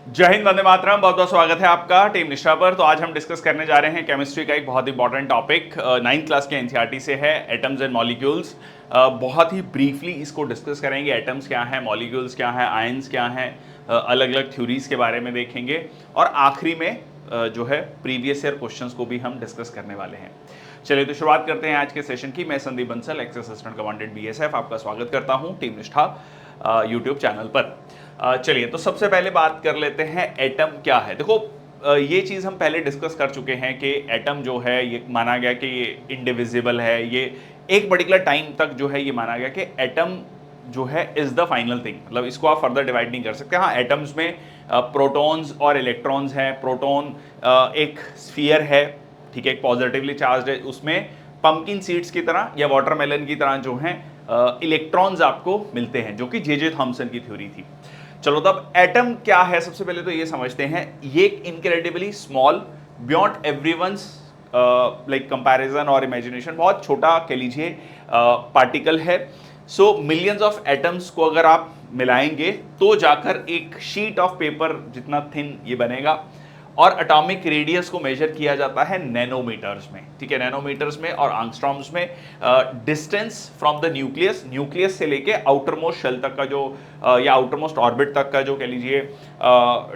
जय हिंद, वंदे मातरम। बहुत बहुत स्वागत है आपका टीम निष्ठा पर। तो आज हम डिस्कस करने जा रहे हैं केमिस्ट्री का एक बहुत इंपॉर्टेंट टॉपिक, 9th क्लास के एनसीईआरटी से है, एटम्स एंड मॉलिक्यूल्स। बहुत ही ब्रीफली इसको डिस्कस करेंगे। एटम्स क्या हैं, मॉलिक्यूल्स क्या हैं, आयंस क्या हैं, अलग अलग थ्योरीज के बारे में देखेंगे और आखिरी में जो है प्रीवियस ईयर क्वेश्चंस को भी हम डिस्कस करने वाले हैं। चलिए तो शुरुआत करते हैं आज के सेशन की। मैं Sandeep Bansal, x assistant commandant BSF, आपका स्वागत करता हूं टीम निष्ठा यूट्यूब चैनल पर। चलिए तो सबसे पहले बात कर लेते हैं एटम क्या है। देखो, ये चीज़ हम पहले डिस्कस कर चुके हैं कि एटम जो है ये माना गया कि ये इंडिविजिबल है। ये एक पर्टिकुलर टाइम तक जो है ये माना गया कि एटम जो है इज द फाइनल थिंग, मतलब इसको आप फर्दर डिवाइड नहीं कर सकते। हाँ, एटम्स में प्रोटॉन्स और इलेक्ट्रॉन्स हैं। प्रोटॉन एक स्फीयर है, ठीक है, एक पॉजिटिवली चार्ज है। उसमें पंपकिन सीड्स की तरह या वाटरमेलन की तरह जो हैं इलेक्ट्रॉन्स आपको मिलते हैं, जो कि जे थॉमसन की थ्योरी थी। चलो तब एटम क्या है, सबसे पहले तो ये समझते हैं। ये एक incredibly small, beyond everyone's like comparison और इमेजिनेशन, बहुत छोटा कह लीजिए पार्टिकल है। सो मिलियंस ऑफ एटम्स को अगर आप मिलाएंगे तो जाकर एक शीट ऑफ पेपर जितना थिन ये बनेगा। और एटॉमिक रेडियस को मेजर किया जाता है नैनोमीटर्स में, ठीक है, नैनोमीटर्स में और एंगस्ट्रॉम्स में। Distance from the nucleus, nucleus से लेके आउटर मोस्ट शेल तक का जो या आउटर मोस्ट ऑर्बिट तक का जो कह लीजिए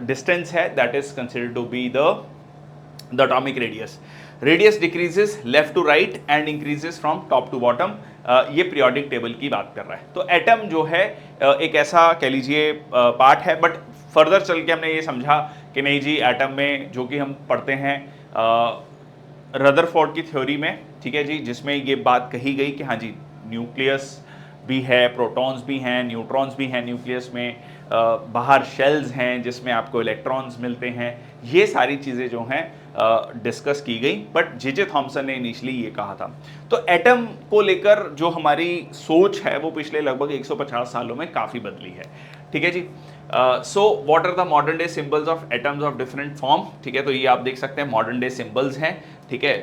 डिस्टेंस है, that is considered to be the atomic radius. Radius decreases left to right and increases from top to bottom. ये पीरियोडिक टेबल की बात कर रहा है। तो एटम जो है एक ऐसा कह लीजिए पार्ट है। बट फर्दर चल के हमने ये समझा कि नहीं जी, एटम में जो कि हम पढ़ते हैं रदरफोर्ड की थ्योरी में, ठीक है जी, जिसमें ये बात कही गई कि हाँ जी, न्यूक्लियस भी है, प्रोटॉन्स भी हैं, न्यूट्रॉन्स भी हैं न्यूक्लियस में, बाहर शेल्स हैं जिसमें आपको इलेक्ट्रॉन्स मिलते हैं। ये सारी चीज़ें जो हैं डिस्कस की गई। बट जे थॉमसन ने इनिशियली ये कहा था। तो एटम को लेकर जो हमारी सोच है वो पिछले लगभग 150 सालों में काफ़ी बदली है, ठीक है जी। So what are the modern day symbols of atoms of different form, ठीक है। तो ये आप देख सकते हैं मॉडर्न डे सिंबल्स हैं, ठीक है।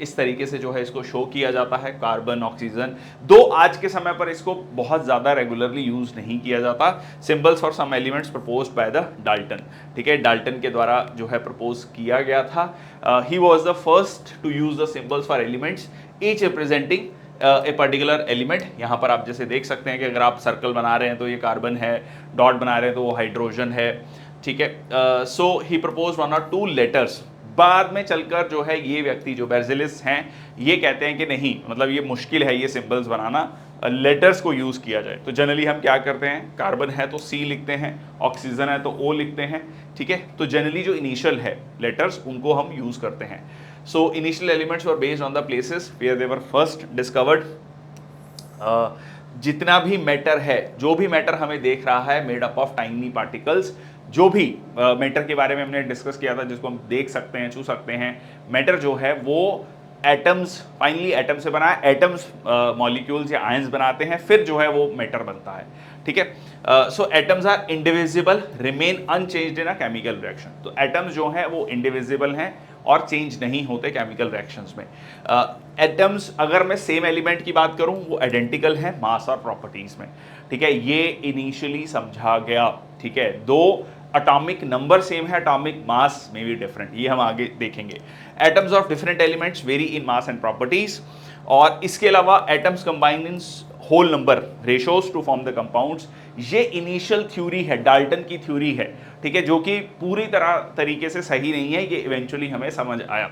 इस तरीके से जो है इसको शो किया जाता है, कार्बन, ऑक्सीजन। दो आज के समय पर इसको बहुत ज़्यादा रेगुलरली यूज नहीं किया जाता। Symbols for some elements proposed by the Dalton, ठीक है, डाल्टन के द्वारा जो है प्रपोज किया गया था। He was the first to use the symbols for elements each representing a particular element. यहाँ पर आप जैसे देख सकते हैं कि अगर आप सर्कल बना रहे हैं तो ये कार्बन है, डॉट बना रहे हैं तो वो हाइड्रोजन है, ठीक है। सो ही प्रपोज 1 or 2 लेटर्स। बाद में चलकर जो है ये व्यक्ति जो बेर्जेलिस हैं ये कहते हैं कि नहीं, मतलब ये मुश्किल है ये सिंबल्स बनाना, लेटर्स को यूज़ किया जाए। तो जनरली हम क्या करते हैं, कार्बन है तो सी लिखते हैं, ऑक्सीजन है तो ओ लिखते हैं, ठीक है। तो जनरली जो इनिशियल है लेटर्स उनको हम यूज़ करते हैं। So initial elements were based on the places where they were first discovered. जितना भी मैटर है, जो भी मैटर हमें देख रहा है, made up of tiny particles. जो भी मैटर के बारे में हमने डिस्कस किया था, जिसको हम देख सकते हैं, छू सकते हैं, मैटर जो है वो एटम्स, फाइनली एटम से बना है। एटम्स मॉलिक्यूल्स या आयंस बनाते हैं, फिर जो है वो मैटर बनता है, ठीक है। So atoms are indivisible, remain unchanged in a chemical reaction. तो एटम्स जो हैं वो इंडिविजिबल हैं और चेंज नहीं होते केमिकल रिएक्शंस में। एटम्स अगर मैं सेम एलिमेंट की बात करूं वो आइडेंटिकल हैं मास और प्रॉपर्टीज में, ठीक है। ये इनिशियली समझा गया, ठीक है। दो एटॉमिक नंबर सेम है, एटॉमिक मास में भी डिफरेंट, ये हम आगे देखेंगे। Atoms of different elements vary in mass and properties. और इसके अलावा atoms combine in whole number ratios to form the compounds. ये इनिशियल थ्योरी है, डाल्टन की थ्योरी है, ठीक है, जो कि पूरी तरीके से सही नहीं है, ये इवेंचुअली हमें समझ आया।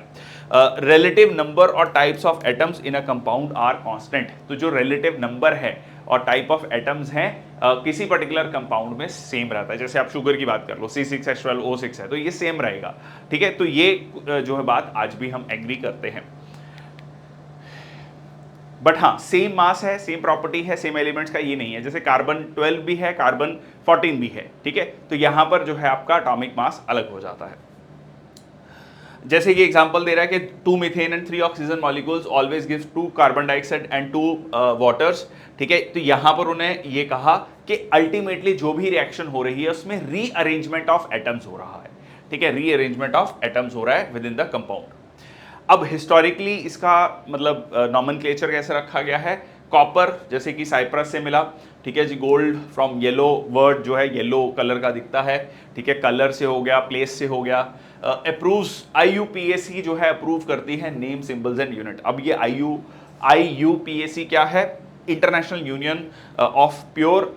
रिलेटिव नंबर और types of atoms in a compound are constant. तो जो रिलेटिव नंबर है और टाइप ऑफ एटम्स हैं किसी पर्टिकुलर कंपाउंड में सेम रहता है। जैसे आप शुगर की बात कर लो, C6H12O6 है तो ये सेम रहेगा, ठीक है। तो ये जो है बात आज भी हम एग्री करते हैं। बट हाँ, सेम मास है, सेम प्रॉपर्टी है, सेम एलिमेंट्स का ये नहीं है। जैसे कार्बन 12 भी है, कार्बन 14 भी है, ठीक है। तो यहां पर जो है आपका एटॉमिक मास अलग हो जाता है। जैसे कि एग्जांपल दे रहा है कि 2 methane and 3 oxygen molecules always gives 2 carbon dioxide and 2 waters, ठीक है। तो यहां पर उन्हें ये कहा कि अल्टीमेटली जो भी रिएक्शन हो रही है उसमें रीअरेंजमेंट ऑफ एटम्स हो रहा है, ठीक है, रीअरेंजमेंट ऑफ एटम्स हो रहा है विद इन द कंपाउंड। अब हिस्टोरिकली इसका मतलब नॉमेनक्लेचर कैसे रखा गया है, कॉपर जैसे कि साइप्रस से मिला, ठीक है जी। गोल्ड फ्रॉम येलो, वर्ड जो है येलो कलर का दिखता है, ठीक है, कलर से हो गया, प्लेस से हो गया। अप्रूव्स, IUPAC जो है अप्रूव करती है नेम, सिंबल्स एंड यूनिट। अब ये IUPAC क्या है? International union of pure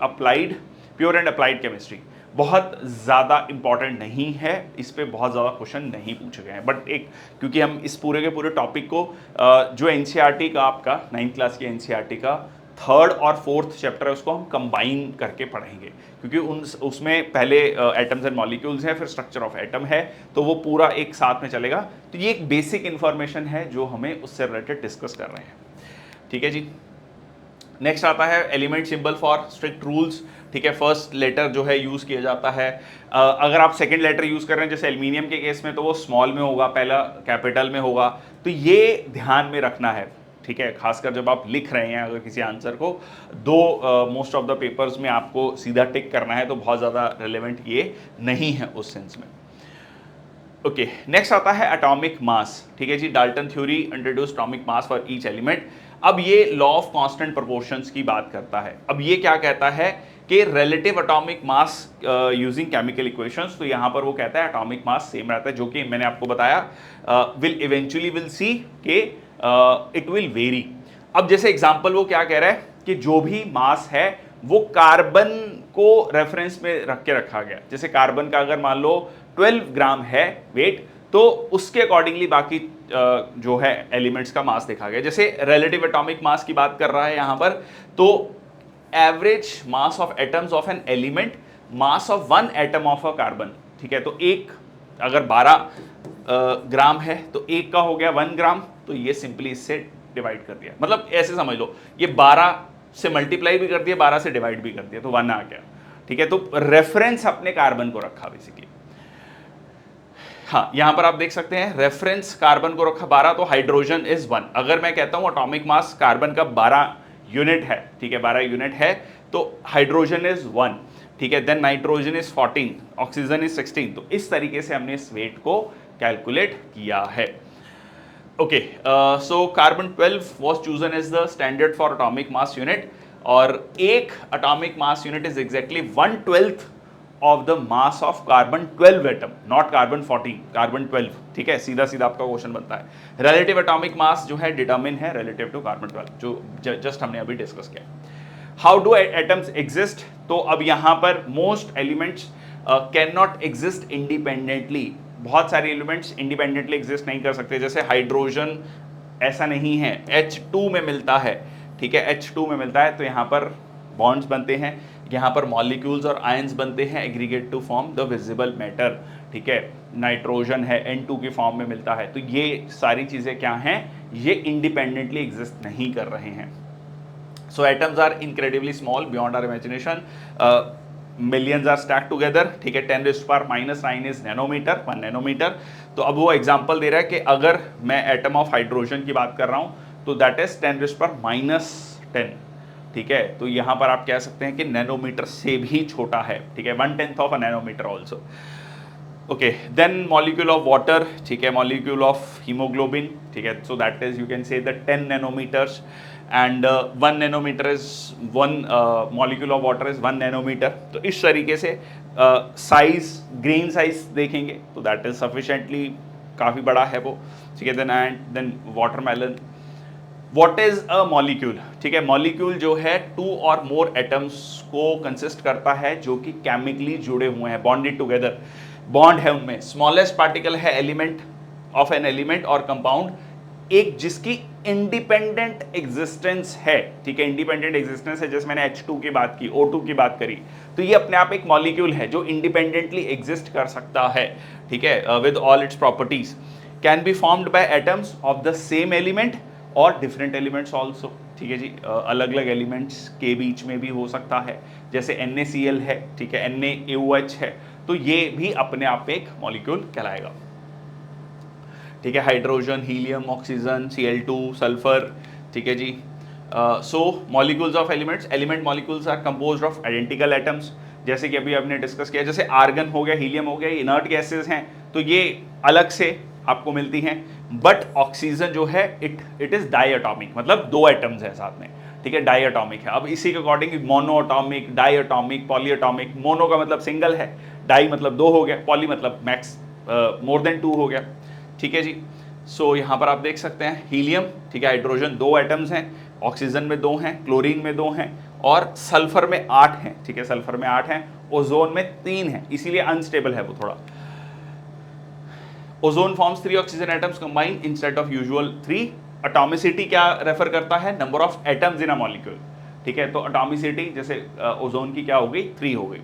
and applied chemistry. बहुत ज़्यादा इंपॉर्टेंट नहीं है, इस पे बहुत ज़्यादा क्वेश्चन नहीं पूछे गए हैं, बट एक क्योंकि हम इस पूरे के पूरे टॉपिक को जो NCERT का आपका 9th क्लास की NCERT का 3rd और 4th चैप्टर है उसको हम कंबाइन करके पढ़ेंगे, क्योंकि उसमें पहले एटम्स एंड मॉलिक्यूल्स है, फिर स्ट्रक्चर ऑफ एटम है, तो वो पूरा एक साथ में चलेगा। तो ये एक बेसिक इंफॉर्मेशन है जो हमें उससे रिलेटेड डिस्कस कर रहे हैं, ठीक है जी। नेक्स्ट आता है element symbol for strict rules, ठीक है। फर्स्ट लेटर जो है यूज़ किया जाता है। अगर आप सेकंड लेटर यूज़ कर रहे हैं जैसे एल्यूमिनियम के केस में, तो वो स्मॉल में होगा, पहला कैपिटल में होगा, तो ये ध्यान में रखना है, ठीक है। खासकर जब आप लिख रहे हैं अगर किसी आंसर को, मोस्ट ऑफ द पेपर्स में आपको सीधा टिक करना है, तो बहुत ज़्यादा रिलेवेंट ये नहीं है उस सेंस में। ओके, नेक्स्ट आता है एटॉमिक मास, ठीक है जी। Dalton theory introduce atomic mass for each element. अब ये लॉ ऑफ कांस्टेंट प्रोपोर्शंस की बात करता है। अब ये क्या कहता है कि relative atomic mass using chemical equations, तो यहाँ पर वो कहता है एटॉमिक मास सेम रहता है, जो कि मैंने आपको बताया विल सी के इट विल वेरी। अब जैसे एग्जांपल वो क्या कह रहा है कि जो भी मास है वो कार्बन को रेफरेंस में रख के रखा गया। जैसे कार्बन का अगर मान लो 12 ग्राम है वेट, तो उसके अकॉर्डिंगली बाकी जो है एलिमेंट्स का मास देखा गया। जैसे रिलेटिव एटॉमिक मास की बात कर रहा है यहां पर, तो average mass of atoms of an element, mass of one atom of a carbon, ठीक है। तो एक अगर 12 ग्राम है तो एक का हो गया 1 ग्राम, तो ये सिंपली इससे डिवाइड कर दिया, मतलब ऐसे समझ लो ये 12 से मल्टीप्लाई भी कर दिया, 12 से डिवाइड भी कर दिया, तो 1 आ गया, ठीक है। तो रेफरेंस अपने कार्बन को रखा बेसिकली। हाँ, यहां पर आप देख सकते हैं रेफरेंस कार्बन को रखा 12, तो हाइड्रोजन इज 1। अगर मैं कहता हूं एटॉमिक मास कार्बन का 12 यूनिट है, ठीक है, 12 यूनिट है, तो हाइड्रोजन इज 1, ठीक है। Then nitrogen is 14, oxygen is 16। तो इस तरीके से हमने इस वेट को कैलकुलेट किया है। Okay, so carbon 12 was chosen as the standard for atomic mass unit, और एक atomic mass unit is exactly 1/12 of the mass of carbon 12 atom, not carbon 14, carbon 12, ठीक है। सीधा सीधा आपका क्वेश्चन बनता है। रिलेटिव एटॉमिक मास जो है डिटरमिन है रिलेटिव टू कार्बन 12, जो जस्ट हमने अभी डिस्कस किया। How do atoms exist? तो अब यहां पर most elements can not exist independently. बहुत सारे एलिमेंट्स इंडिपेंडेंटली एग्जिस्ट नहीं कर सकते। जैसे हाइड्रोजन ऐसा नहीं है, H2 में मिलता है, ठीक है, H2 में मिलता है, तो यहाँ पर बॉन्ड्स बनते हैं, यहाँ पर मॉलिक्यूल्स और आयंस बनते हैं aggregate to form the visible matter, ठीक है। नाइट्रोजन है N2 की फॉर्म में मिलता है, तो ये सारी चीज़ें क्या हैं, ये इंडिपेंडेंटली एग्जिस्ट नहीं कर रहे हैं। So atoms are incredibly small beyond our imagination, millions are stack together, ठीक है। 10⁻⁹ इज नैनोमीटर, 1 नैनोमीटर। तो अब वो एग्जांपल दे रहा है कि अगर मैं एटम ऑफ हाइड्रोजन की बात कर रहा हूं तो दैट इज 10⁻⁻10, ठीक है। तो यहां पर आप कह सकते हैं कि नैनोमीटर से भी छोटा है, ठीक है, 1/10 of a nanometre also. Okay, then molecule of water, ठीक है, मॉलिक्यूल ऑफ हीमोग्लोबिन, ठीक है, so that is you can say the 10 nanometres, and 1 nanometre is 1 molecule of water is 1 nanometre. तो इस तरीके से साइज, ग्रेन साइज देखेंगे तो दैट इज सफिशिएंटली काफ़ी बड़ा है वो, ठीक है। Then watermelon. What is a molecule? ठीक है, मॉलिक्यूल जो है 2 और मोर एटम्स को कंसिस्ट करता है जो कि केमिकली जुड़े हुए हैं, बॉन्डेड टुगेदर, बॉन्ड है उनमें। स्मॉलेस्ट पार्टिकल है एलिमेंट ऑफ एन एलिमेंट और कंपाउंड, एक जिसकी इंडिपेंडेंट एग्जिस्टेंस है, ठीक है, इंडिपेंडेंट एग्जिस्टेंस है। जैसे मैंने H2 की बात की, O2 की बात करी, तो ये अपने आप एक मॉलिक्यूल है जो इंडिपेंडेंटली एग्जिस्ट कर सकता है, ठीक है, with all its properties. Can be formed by atoms of the same element और डिफरेंट एलिमेंट्स ऑल्सो, ठीक है जी, अलग अलग एलिमेंट्स के बीच में भी हो सकता है। जैसे NaCl है, ठीक है, NaOH है, तो ये भी अपने आप में एक मॉलिक्यूल कहलाएगा, ठीक है। Hydrogen, helium, oxygen, Cl2, sulphur, ठीक है जी। So molecules of elements, element molecules are composed of identical atoms, जैसे कि अभी आपने डिस्कस किया। जैसे आर्गन हो गया, हीलियम हो गया, इनर्ट गैसेज हैं, तो ये अलग से आपको मिलती हैं। बट ऑक्सीजन जो है इट इज डाई एटॉमिक, मतलब 2 एटम्स हैं साथ में, ठीक है, डाई एटॉमिक है। अब इसी के according monoatomic, diatomic, polyatomic. Mono का मतलब सिंगल है, डाई मतलब 2 हो गया, पॉली मतलब मैक्स मोर देन 2 हो गया, ठीक है जी। सो यहाँ पर आप देख सकते हैं हीलियम, ठीक है, हाइड्रोजन 2 एटम्स हैं, ऑक्सीजन में 2 हैं, क्लोरीन में 2 हैं और सल्फर में 8 हैं, ठीक है, सल्फर में 8 हैं, ओजोन में 3 हैं, इसीलिए अनस्टेबल है वो थोड़ा। Ozone forms 3 oxygen atoms combined instead of usual 3। Atomicity क्या रेफर करता है? Number of atoms in a molecule, ठीक है। तो एटॉमिसिटी जैसे ओजोन की क्या हो गई? 3 हो गई।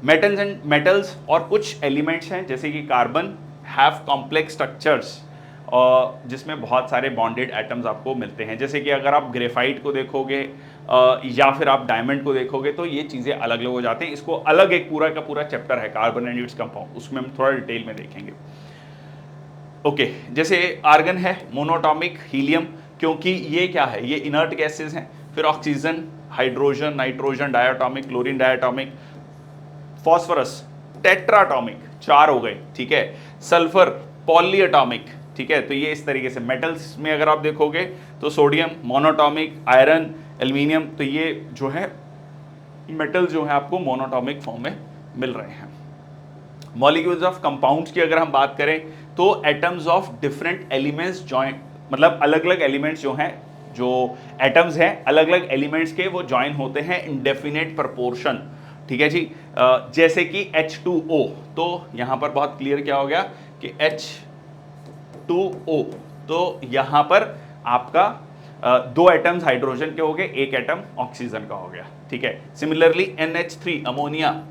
मेटल्स एंड मेटल्स और कुछ एलिमेंट्स हैं जैसे कि कार्बन हैव कॉम्प्लेक्स स्ट्रक्चर्स जिसमें बहुत सारे बॉन्डेड एटम्स आपको मिलते हैं। जैसे कि अगर आप ग्रेफाइट को देखोगे या फिर आप डायमंड को देखोगे तो ये चीज़ें अलग अलग हो जाते हैं। इसको अलग एक पूरा का पूरा चैप्टर है कार्बन एंड इट्स कंपाउंड, उसमें हम थोड़ा डिटेल में देखेंगे। ओके, जैसे आर्गन है मोनोटॉमिक, हीलियम, क्योंकि ये क्या है? ये इनर्ट गैसेस हैं। फिर oxygen, hydrogen, nitrogen diatomic, chlorine diatomic, phosphorus tetratomic, 4 हो गए, ठीक है। सल्फर पॉली एटॉमिक, ठीक है। तो ये इस तरीके से मेटल्स में अगर आप देखोगे तो सोडियम मोनोटॉमिक, आयरन, एल्यूमिनियम, तो ये जो है मेटल जो है आपको मोनोटॉमिक फॉर्म में मिल रहे हैं। मॉलिक्यूल्स ऑफ कंपाउंड्स की अगर हम बात करें तो atoms of different elements join, मतलब अलग अलग एलिमेंट्स जो हैं, जो एटम्स हैं अलग अलग एलिमेंट्स के, वो जॉइन होते हैं इन डेफिनेट प्रपोर्शन, ठीक है जी। जैसे कि H2O, तो यहाँ पर बहुत क्लियर क्या हो गया कि H2O, तो यहाँ पर आपका 2 एटम्स हाइड्रोजन के हो गए, 1 एटम ऑक्सीजन का हो गया, ठीक है। सिमिलरली NH3 अमोनिया,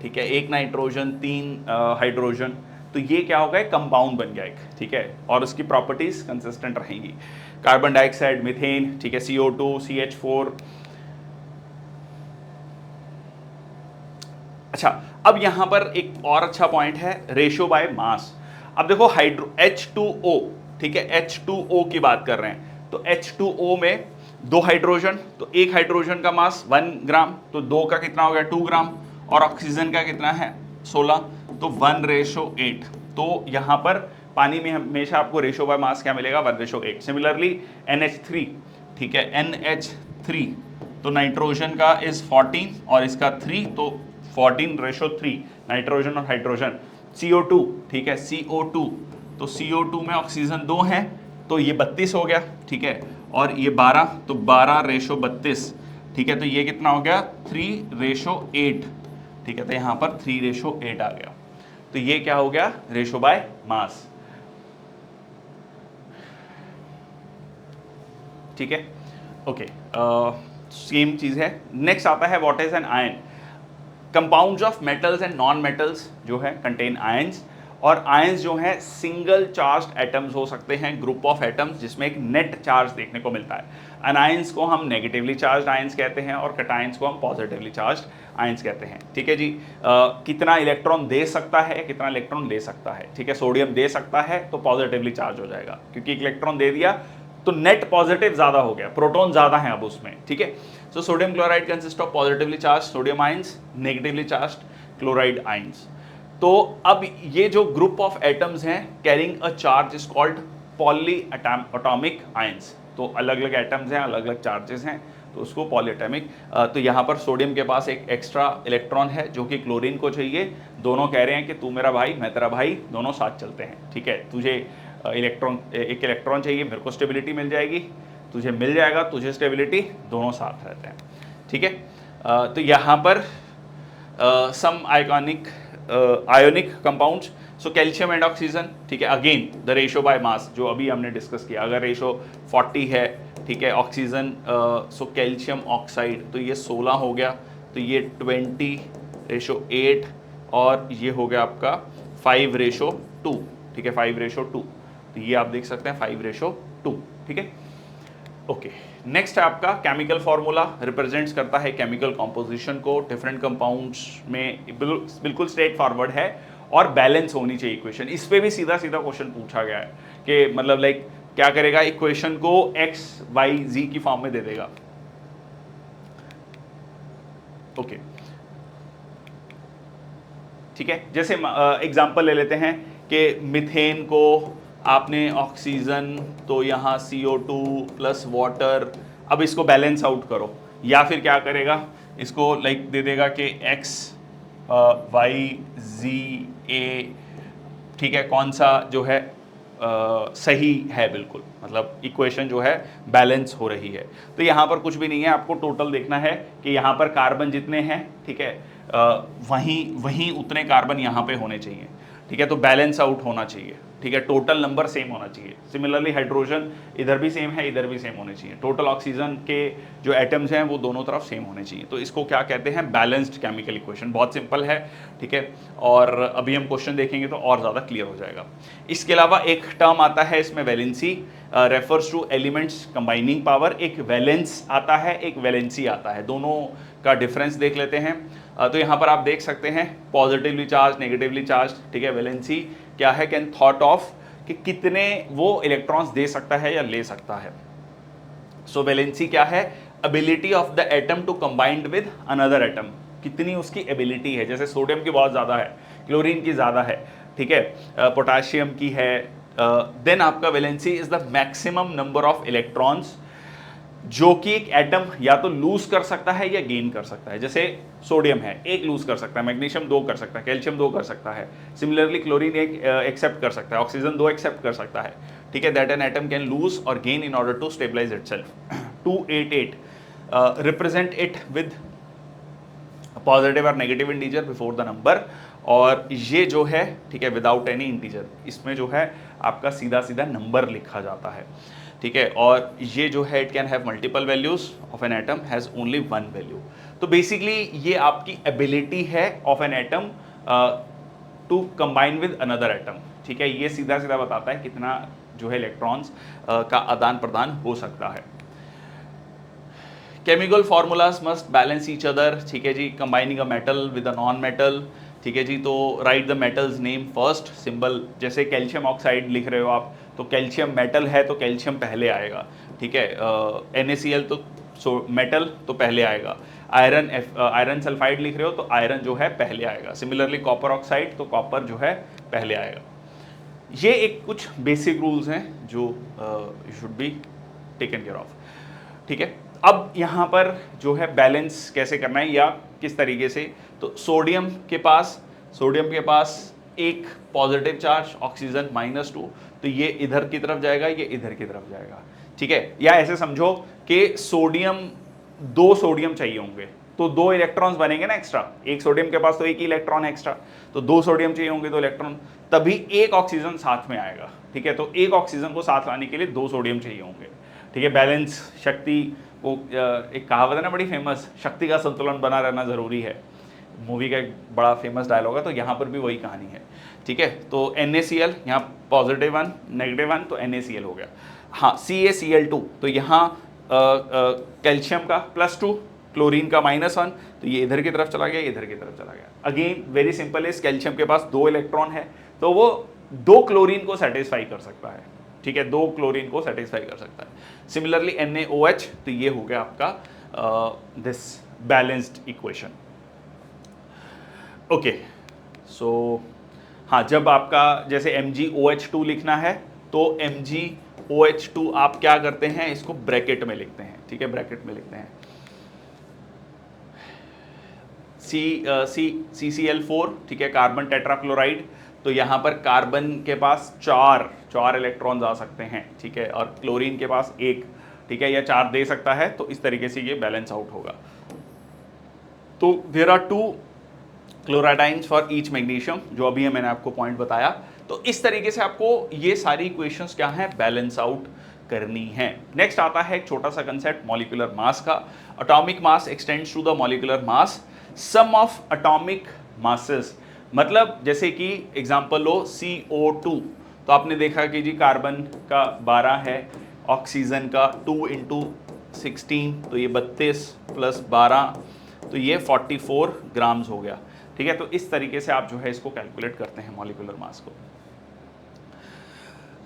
ठीक है, 1 नाइट्रोजन 3 हाइड्रोजन, तो ये क्या हो गया? कंपाउंड बन गया एक, ठीक है, और उसकी प्रॉपर्टीज कंसिस्टेंट रहेंगी। कार्बन डाइऑक्साइड, मीथेन, ठीक है, CO2, CH4। अच्छा, अब यहां पर एक और अच्छा पॉइंट है, रेशियो बाय मास। अब देखो H2O, ठीक है, H2O की बात कर रहे हैं, तो H2O में 2 हाइड्रोजन, तो 1 हाइड्रोजन का मास 1 ग्राम, तो 2 का कितना हो गया? 2 ग्राम, और ऑक्सीजन का कितना है? 16, तो 1:8। तो यहां पर पानी में हमेशा आपको रेशियो बाय मास क्या मिलेगा? 1:8। सिमिलरली NH3, ठीक है, NH3, तो नाइट्रोजन का इज 14 और इसका 3, तो 14:3, नाइट्रोजन और हाइड्रोजन। CO2, ठीक है, CO2, तो CO2 में ऑक्सीजन 2 हैं, तो ये 32 हो गया, ठीक है, और ये 12, तो 12:32, ठीक है, तो ये कितना हो गया? 3:8, ठीक है, तो यहाँ पर 3:8 आ गया। तो ये क्या हो गया? रेशियो बाय मास, ठीक है। ओके, सेम चीज है। नेक्स्ट आता है what is an ion. Compounds of metals and non metals जो है कंटेन आयंस, और आयंस जो है सिंगल चार्ज एटम्स हो सकते हैं, ग्रुप ऑफ एटम्स जिसमें एक नेट चार्ज देखने को मिलता है। अनायंस को हम नेगेटिवली चार्ज आयंस कहते हैं और कटायंस को हम पॉजिटिवली चार्ज आयंस कहते हैं, ठीक है जी। कितना इलेक्ट्रॉन दे सकता है, कितना इलेक्ट्रॉन ले सकता है, ठीक है। सोडियम दे सकता है तो पॉजिटिवली चार्ज हो जाएगा, क्योंकि एक इलेक्ट्रॉन दे दिया तो नेट पॉजिटिव ज्यादा हो गया, प्रोटॉन ज्यादा है अब उसमें, ठीक है। So sodium chloride consist of positively charge sodium ions, negatively charge chloride ions. तो अब ये जो ग्रुप ऑफ एटम्स हैं carrying a charge is called poly atomic ions. तो अलग अलग एटम्स हैं, अलग अलग चार्जेस हैं, तो उसको पॉलीएटॉमिक। तो यहाँ पर सोडियम के पास एक एक्स्ट्रा इलेक्ट्रॉन है जो कि क्लोरीन को चाहिए। दोनों कह रहे हैं कि तू मेरा भाई मैं तेरा भाई, दोनों साथ चलते हैं, ठीक है। तुझे एक इलेक्ट्रॉन चाहिए, मेरे को स्टेबिलिटी मिल जाएगी, तुझे मिल जाएगा, तुझे स्टेबिलिटी, दोनों साथ रहते हैं, ठीक है। तो यहाँ पर some ionic compounds, so calcium and oxygen, ठीक है। Again the ratio by mass जो अभी हमने डिस्कस किया, अगर रेशियो 40 है, ठीक है, ऑक्सीजन, सो कैल्शियम ऑक्साइड, तो ये 16 हो गया, तो ये 20:8, और ये हो गया आपका 5:2, ठीक है, 5:2, तो ये आप देख सकते हैं 5:2, ठीक है। ओके, नेक्स्ट है आपका केमिकल फार्मूला, रिप्रेजेंट्स करता है केमिकल कॉम्पोजिशन को डिफरेंट कंपाउंड्स में, बिल्कुल स्ट्रेट फॉरवर्ड है और बैलेंस होनी चाहिए इक्वेशन। इस पे भी सीधा सीधा क्वेश्चन पूछा गया है कि मतलब लाइक क्या करेगा, इक्वेशन को x y z की फॉर्म में दे देगा। ओके, ठीक है, जैसे एग्जांपल ले लेते हैं कि मीथेन को आपने ऑक्सीजन, तो यहाँ CO2 प्लस वाटर अब इसको बैलेंस आउट करो, या फिर क्या करेगा, इसको लाइक दे देगा कि x y z a, ठीक है, कौन सा जो है सही है, बिल्कुल मतलब इक्वेशन जो है बैलेंस हो रही है। तो यहाँ पर कुछ भी नहीं है, आपको टोटल देखना है कि यहाँ पर कार्बन जितने हैं, ठीक है, वहीं उतने कार्बन यहाँ पे होने चाहिए, ठीक है, तो बैलेंस आउट होना चाहिए, ठीक है, टोटल नंबर सेम होना चाहिए। सिमिलरली हाइड्रोजन इधर भी सेम है, इधर भी सेम होने चाहिए, टोटल ऑक्सीजन के जो एटम्स हैं वो दोनों तरफ सेम होने चाहिए। तो इसको क्या कहते हैं, बैलेंस्ड केमिकल इक्वेशन। बहुत सिंपल है, ठीक है, और अभी हम क्वेश्चन देखेंगे तो और ज़्यादा क्लियर हो जाएगा। इसके अलावा एक टर्म आता है इसमें valency, refers two elements combining power. एक वैलेंस आता है, एक वैलेंसी आता है, दोनों का डिफरेंस देख लेते हैं। तो यहाँ पर आप देख सकते हैं पॉजिटिवली चार्ज, नेगेटिवली चार्ज, ठीक है। वैलेंसी क्या है, कैन थॉट ऑफ कि कितने वो इलेक्ट्रॉन्स दे सकता है या ले सकता है। सो वैलेंसी क्या है, ability of the atom to combined with another atom, कितनी उसकी एबिलिटी है। जैसे सोडियम की बहुत ज़्यादा है, क्लोरीन की ज़्यादा है, ठीक है, पोटाशियम की है। देन आपका valency is the maximum number of electrons जो कि एक एटम या तो लूज कर सकता है या गेन कर सकता है। जैसे सोडियम है, एक लूज कर सकता है, मैग्नीशियम 2 कर सकता है, कैल्शियम 2 कर सकता है। सिमिलरली क्लोरीन एक एक्सेप्ट कर सकता है, ऑक्सीजन 2 एक्सेप्ट कर सकता है, ठीक है। That an atom can lose और gain in order to stabilise itself. 288 represent it with positive और negative integer before the number, और ये जो है, ठीक है, विदाउट एनी इंटीजर, इसमें जो है आपका सीधा सीधा नंबर लिखा जाता है, ठीक है। और ये जो है it can have multiple values of an atom has only one value. तो बेसिकली ये आपकी एबिलिटी है of an atom to combine with another atom, ठीक है। ये सीधा सीधा बताता है कितना जो है इलेक्ट्रॉन्स का आदान प्रदान हो सकता है। Chemical formulas must balance each other, ठीक है जी। Combining a metal with a non metal, ठीक है जी। तो write the metal's name first, symbol जैसे कैल्शियम ऑक्साइड लिख रहे हो आप, तो कैल्शियम मेटल है तो कैल्शियम पहले आएगा, ठीक है। NaCl तो मेटल तो पहले आएगा। आयरन सल्फाइड लिख रहे हो तो आयरन जो है पहले आएगा। सिमिलरली कॉपर ऑक्साइड तो कॉपर जो है पहले आएगा। ये एक कुछ बेसिक रूल्स हैं जो you should be taken care of, ठीक है। अब यहाँ पर जो है बैलेंस कैसे करना है या किस तरीके से, तो सोडियम के पास एक पॉजिटिव चार्ज, ऑक्सीजन -2, तो ये इधर की तरफ जाएगा, ये इधर की तरफ जाएगा, ठीक है। या ऐसे समझो कि दो सोडियम चाहिए होंगे तो 2 इलेक्ट्रॉन्स बनेंगे ना एक्स्ट्रा। एक सोडियम के पास तो एक ही इलेक्ट्रॉन एक्स्ट्रा, तो 2 सोडियम चाहिए होंगे 2 इलेक्ट्रॉन, तभी एक ऑक्सीजन साथ में आएगा, ठीक है। तो एक ऑक्सीजन को साथ लाने के लिए 2 सोडियम चाहिए होंगे, ठीक है। बैलेंस, शक्ति, वो एक कहावत है ना बड़ी फेमस, शक्ति का संतुलन बना रहना जरूरी है, मूवी का एक बड़ा फेमस डायलॉग है। तो यहाँ पर भी वही कहानी है, ठीक है। तो NaCl यहाँ पॉजिटिव 1 नेगेटिव 1 तो NaCl हो गया। हाँ, CaCl2 तो यहाँ कैल्शियम का +2, क्लोरीन का -1, तो ये इधर की तरफ चला गया, इधर की तरफ चला गया। Again very simple is, calcium के पास 2 इलेक्ट्रॉन है तो वो 2 क्लोरीन को सेटिस्फाई कर सकता है, ठीक है, 2 क्लोरीन को सेटिस्फाई कर सकता है। सिमिलरली NaOH तो ये हो गया आपका दिस बैलेंस्ड इक्वेशन। ओके, सो हाँ, जब आपका जैसे MgOH2 लिखना है तो MgOH2 आप क्या करते हैं, इसको ब्रैकेट में लिखते हैं, ठीक है, ब्रैकेट में लिखते हैं। CCl4, ठीक है, कार्बन टेट्राक्लोराइड, तो यहाँ पर कार्बन के पास 4 इलेक्ट्रॉन्स आ सकते हैं, ठीक है, और क्लोरीन के पास 1, ठीक है, या 4 दे सकता है, तो इस तरीके से ये बैलेंस आउट होगा। तो there are 2 chloride ions for each magnesium, जो अभी मैंने आपको पॉइंट बताया। तो इस तरीके से आपको ये सारी इक्वेशंस क्या हैं, बैलेंस आउट करनी है। नेक्स्ट आता है एक छोटा सा कंसेप्ट मॉलिक्यूलर मास का। Atomic mass extends to the molecular mass, sum of atomic masses. मतलब जैसे कि एग्जांपल लो CO2, तो आपने देखा कि जी कार्बन का 12 है, ऑक्सीजन का 2 × 16 तो ये 32 + 12 तो ये 44 ग्राम्स हो गया, ठीक है। तो इस तरीके से आप जो है इसको कैलकुलेट करते हैं मॉलिक्यूलर मास को।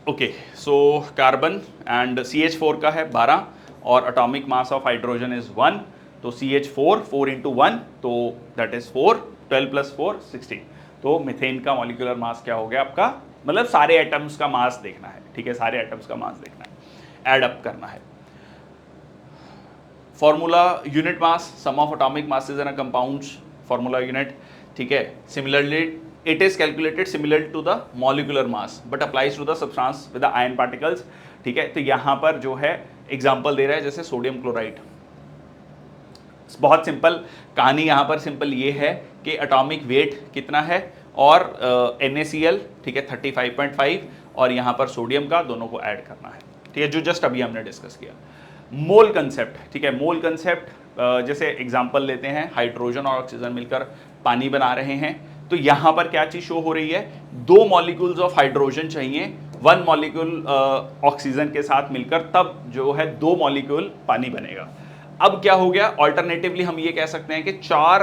Okay, so carbon and CH4 का है 12 और atomic mass of hydrogen is 1, तो CH4 4 × 1 तो दैट इज 4, 12 + 4 16। तो मीथेन का मॉलिक्यूलर मास क्या हो गया आपका, मतलब सारे एटम्स का मास देखना है, ठीक है, सारे एटम्स का मास देखना है, ऐड अप करना है। Formula unit mass, sum of atomic masses in a compounds, formula unit, ठीक है। Similarly it is calculated similar to the molecular mass but applies to the substance with the ion particles, ठीक है। तो यहां पर जो है एग्जांपल दे रहा है जैसे सोडियम क्लोराइड। बहुत सिंपल कहानी यहां पर सिंपल ये है कि एटॉमिक वेट कितना है और NaCl, ठीक है 35.5, और यहां पर सोडियम का, दोनों को ऐड करना है, ठीक है, जो जस्ट अभी हमने डिस्कस किया। मोल कंसेप्ट, ठीक है, मोल कंसेप्ट जैसे एग्जांपल लेते हैं, हाइड्रोजन और ऑक्सीजन मिलकर पानी बना रहे हैं, तो यहां पर क्या चीज शो हो रही है, 2 मॉलिक्यूल्स ऑफ हाइड्रोजन चाहिए 1 मॉलिक्यूल ऑक्सीजन के साथ मिलकर, तब जो है 2 मॉलिक्यूल पानी बनेगा। अब क्या हो गया, ऑल्टरनेटिवली हम ये कह सकते हैं कि 4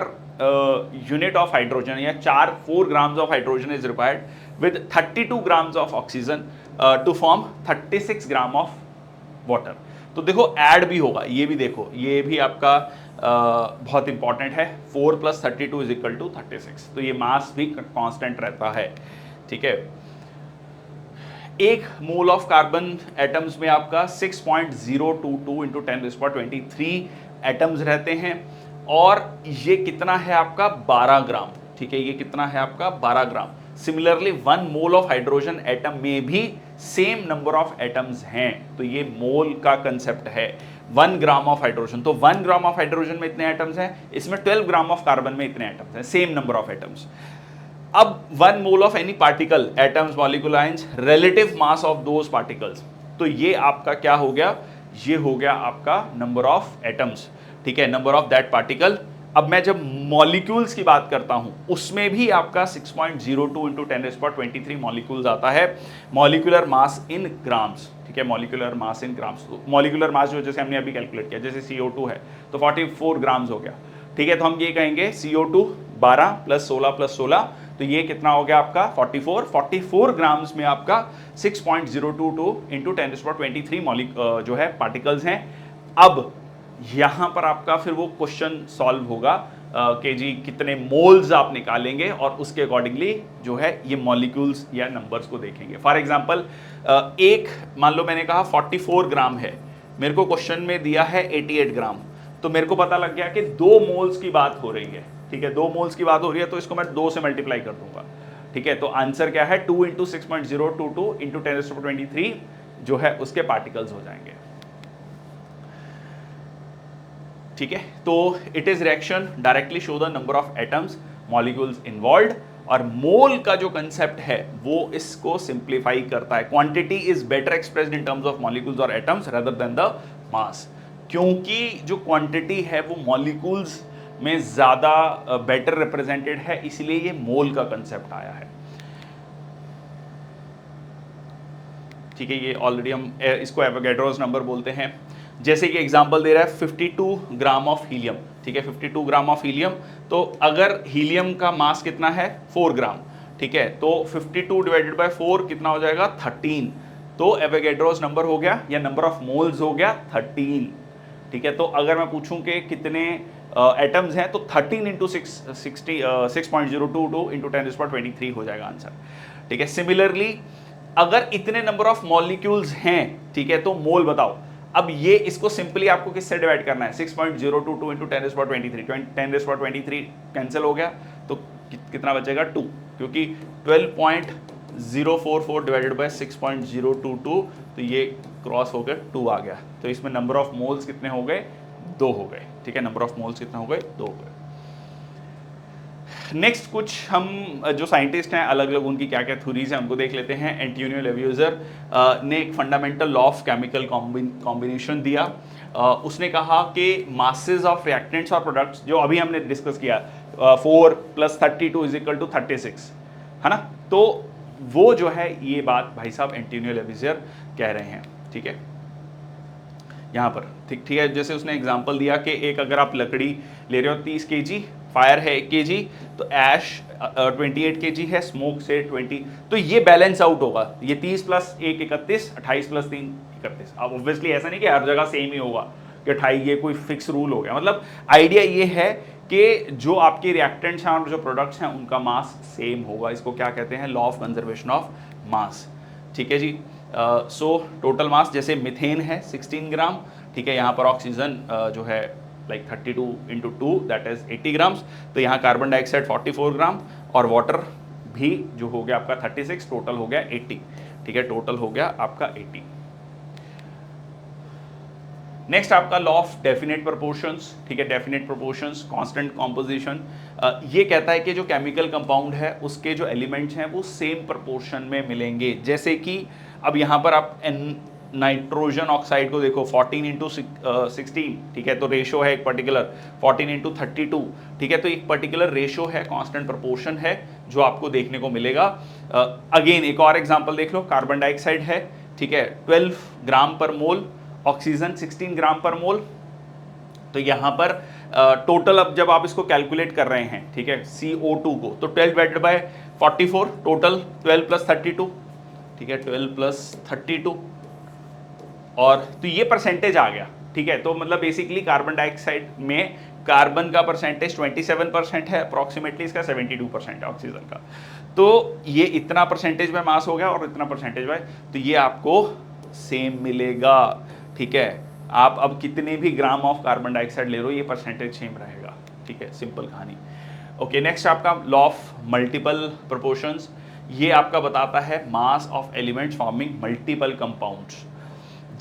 यूनिट ऑफ हाइड्रोजन या 4 grams of hydrogen is required with 32 grams of oxygen to form 36 gram of water. तो देखो ऐड भी होगा, ये भी देखो, ये भी आपका बहुत इंपॉर्टेंट है, 4 + 32 इज इक्वल टू 36, तो ये मास भी कांस्टेंट रहता है, ठीक है। 1 मोल ऑफ कार्बन एटम्स में आपका 6.022 इंटू 10⁻23 एटम्स रहते हैं, और ये कितना है आपका 12 ग्राम, ठीक है, ये कितना है आपका 12 gram. Similarly 1 mole of hydrogen atom में भी सेम नंबर ऑफ एटम्स हैं, तो ये मोल का कंसेप्ट है। 1 ग्राम ऑफ हाइड्रोजन, तो 1 ग्राम ऑफ हाइड्रोजन में इतने एटम्स हैं, इसमें 12 ग्राम ऑफ कार्बन में इतने एटम्स हैं, सेम नंबर ऑफ एटम्स। अब 1 mole of any particle, atoms, molecule, ions, relative mass of those particles, तो ये आपका क्या हो गया, ये हो गया आपका नंबर ऑफ एटम्स, ठीक है, नंबर ऑफ दैट पार्टिकल। अब मैं जब मॉलिक्यूल्स की बात करता हूं, उसमें भी आपका 6.02 इंटू 10⁻23 मॉलिक्यूल्स आता है। मॉलिक्यूलर मास इन ग्राम्स, ठीक है, molecular mass in grams, molecular mass जो जैसे हमने अभी कैलकुलेट किया, जैसे CO2 है तो 44 ग्राम्स हो गया, ठीक है। तो हम ये कहेंगे CO2 12 + 16 + 16, तो ये कितना हो गया आपका 44 ग्राम्स में आपका 6.022 इंटू 10⁻23 जो है पार्टिकल्स हैं। अब यहां पर आपका फिर वो क्वेश्चन सॉल्व होगा कि जी कितने मोल्स आप निकालेंगे, और उसके अकॉर्डिंगली जो है ये मॉलिक्यूल्स या नंबर्स को देखेंगे। फॉर एग्जांपल एक मान लो मैंने कहा 44 ग्राम है, मेरे को क्वेश्चन में दिया है 88 ग्राम, तो मेरे को पता लग गया कि 2 मोल्स की बात हो रही है, ठीक है, 2 मोल्स की बात हो रही है, तो इसको मैं 2 से मल्टीप्लाई कर दूंगा, ठीक है। तो आंसर क्या है, 2 इंटू 6.022 इंटू 10⁻23 जो है उसके पार्टिकल्स हो जाएंगे, ठीक है। तो it is reaction directly show the number of atoms, molecules involved, और मोल का जो कंसेप्ट है वो इसको सिंप्लीफाई करता है। Quantity is better expressed in terms of molecules और atoms rather than the mass, क्योंकि जो क्वांटिटी है वो मॉलिक्यूल्स में ज्यादा बेटर रिप्रेजेंटेड है, इसलिए ये मोल का कंसेप्ट आया है, ठीक है। ये ऑलरेडी हम इसको एवोगैड्रोस नंबर बोलते हैं। जैसे कि एग्जांपल दे रहा है 52 ग्राम ऑफ हीलियम, ठीक है, 52 ग्राम ऑफ हीलियम, तो अगर हीलियम का मास कितना है 4 ग्राम, ठीक है, तो 52 डिवाइडेड बाय 4 कितना हो जाएगा 13, तो एवोगैड्रोस नंबर हो गया या नंबर ऑफ मोल्स हो गया 13, ठीक है। तो अगर मैं पूछूं कि कितने एटम्स हैं, तो 13 इंटू 6.022 इंटू 10⁻23 हो जाएगा आंसर, ठीक है। सिमिलरली अगर इतने नंबर ऑफ मॉलिक्यूल्स हैं, ठीक है, तो मोल बताओ। अब ये इसको सिंपली आपको किससे डिवाइड करना है, 6.022 इंटू 10⁻23, 10⁻23 कैंसिल हो गया, तो कितना बचेगा 2, क्योंकि 12.044 डिवाइडेड बाय 6.022, तो ये क्रॉस होकर 2 आ गया, तो इसमें नंबर ऑफ मोल्स कितने हो गए 2 हो गए, ठीक है, नंबर ऑफ मोल्स कितने हो गए 2 हो गए। नेक्स्ट कुछ हम जो साइंटिस्ट हैं अलग अलग उनकी क्या क्या थ्योरीज हैं उनको देख लेते हैं। एंटोनियो लेवियोजर ने एक fundamental law of chemical combination दिया। उसने कहा कि मासेस ऑफ रिएक्टेंट्स और प्रोडक्ट्स, जो अभी हमने डिस्कस किया 4 + 32 इज इक्वल टू 36, है ना, तो वो जो है ये बात भाई साहब एंटोनियो लेवियोजर कह रहे हैं, ठीक है, यहाँ पर ठीक है। जैसे उसने एग्जांपल दिया कि एक अगर आप लकड़ी ले रहे हो 30 kg, फायर है 1 kg, तो ऐश 28 kg है, स्मोक से 20, तो ये बैलेंस आउट होगा, ये 30 + 1 31, 28 + 3 31। अब ऑब्वियसली ऐसा नहीं कि हर जगह सेम ही होगा कि 28, ये कोई फिक्स रूल हो गया, मतलब आइडिया ये है कि जो आपके रिएक्टेंट्स हैं और जो प्रोडक्ट्स हैं उनका मास सेम होगा, इसको क्या कहते हैं, law of conservation of mass, ठीक है जी। सो टोटल मास जैसे मिथेन है 16 ग्राम, ठीक है। यहाँ पर ऑक्सीजन जो है लाइक 32 × 2 दैट इज 80 ग्राम्स, तो यहाँ कार्बन डाइऑक्साइड 44 ग्राम और वाटर भी जो हो गया आपका 36, टोटल हो गया 80। ठीक है, टोटल हो गया आपका 80। नेक्स्ट आपका लॉ ऑफ डेफिनेट प्रोपोर्शंस। ठीक है, डेफिनेट प्रोपोर्शंस, कांस्टेंट कॉम्पोजिशन, ये कहता है कि जो केमिकल कंपाउंड है उसके जो एलिमेंट्स हैं वो सेम प्रोपोर्शन में मिलेंगे। जैसे कि अब यहाँ पर आप नाइट्रोजन ऑक्साइड को देखो 14 × 16, ठीक है, तो रेशो है एक पर्टिकुलर 14 × 32, ठीक है, तो एक पर्टिकुलर रेशो है, कांस्टेंट प्रोपोर्शन है जो आपको देखने को मिलेगा। अगेन एक और एग्जांपल देख लो, कार्बन डाइऑक्साइड है, ठीक है, 12 ग्राम पर मोल, ऑक्सीजन 16 ग्राम पर मोल। तो यहाँ पर टोटल अब जब आप इसको कैलकुलेट कर रहे हैं, ठीक है, CO2 को, तो 12/44, टोटल 12 + 32, ठीक है, 12 + 32, और तो ये परसेंटेज आ गया। ठीक है, तो मतलब बेसिकली कार्बन डाइऑक्साइड में कार्बन का परसेंटेज 27% है अप्रॉक्सीमेटली, इसका 72% है ऑक्सीजन का। तो ये इतना परसेंटेज में मास हो गया और इतना परसेंटेज में, तो ये आपको सेम मिलेगा। ठीक है, आप अब कितने भी ग्राम ऑफ कार्बन डाइऑक्साइड ले रहे हो, ये परसेंटेज सेम रहेगा। ठीक है, सिंपल कहानी। ओके, नेक्स्ट आपका लॉ ऑफ मल्टीपल प्रोपोर्शंस, ये आपका बताता है mass of elements forming multiple compounds.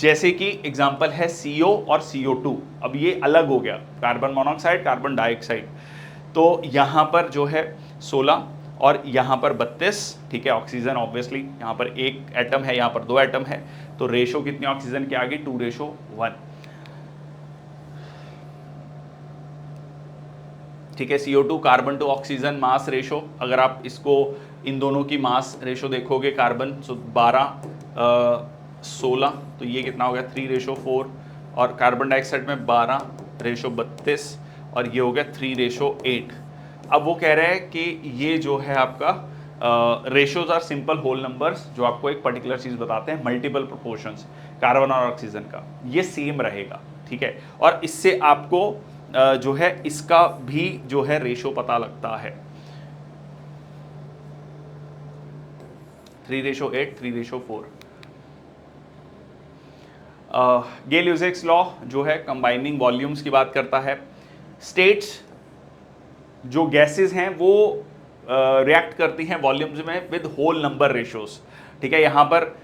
जैसे कि एग्जांपल है CO और CO2, अब ये अलग हो गया, कार्बन मोनोऑक्साइड, कार्बन डाइऑक्साइड, तो यहाँ पर जो है 16 और यहाँ पर 32, ठीक है, ऑक्सीजन ऑब्वियसली यहाँ पर एक एटम है, यहाँ पर 2 एटम है, तो रेशो कितनी ऑक्सीजन के आगे 2:1। ठीक है, CO2 carbon to oxygen mass ratio, अगर आप इसको इन दोनों की मास रेशो देखोगे, कार्बन 12 16, तो ये कितना हो गया 3:4, और कार्बन डाइऑक्साइड में 12:32, और ये हो गया 3:8। अब वो कह रहे हैं कि ये जो है आपका ratios are simple whole numbers, जो आपको एक पर्टिकुलर चीज बताते हैं, मल्टीपल प्रोपोर्शंस कार्बन और ऑक्सीजन का ये सेम रहेगा। ठीक है, और इससे आपको जो है इसका भी जो है रेशो पता लगता है, 3:8, 3:4। गेल-यूजेक्स लॉ जो है कंबाइनिंग वॉल्यूम्स की बात करता है। स्टेट्स जो गैसेस हैं वो रिएक्ट करती हैं वॉल्यूम्स में विद होल नंबर रेशोस। ठीक है, यहाँ पर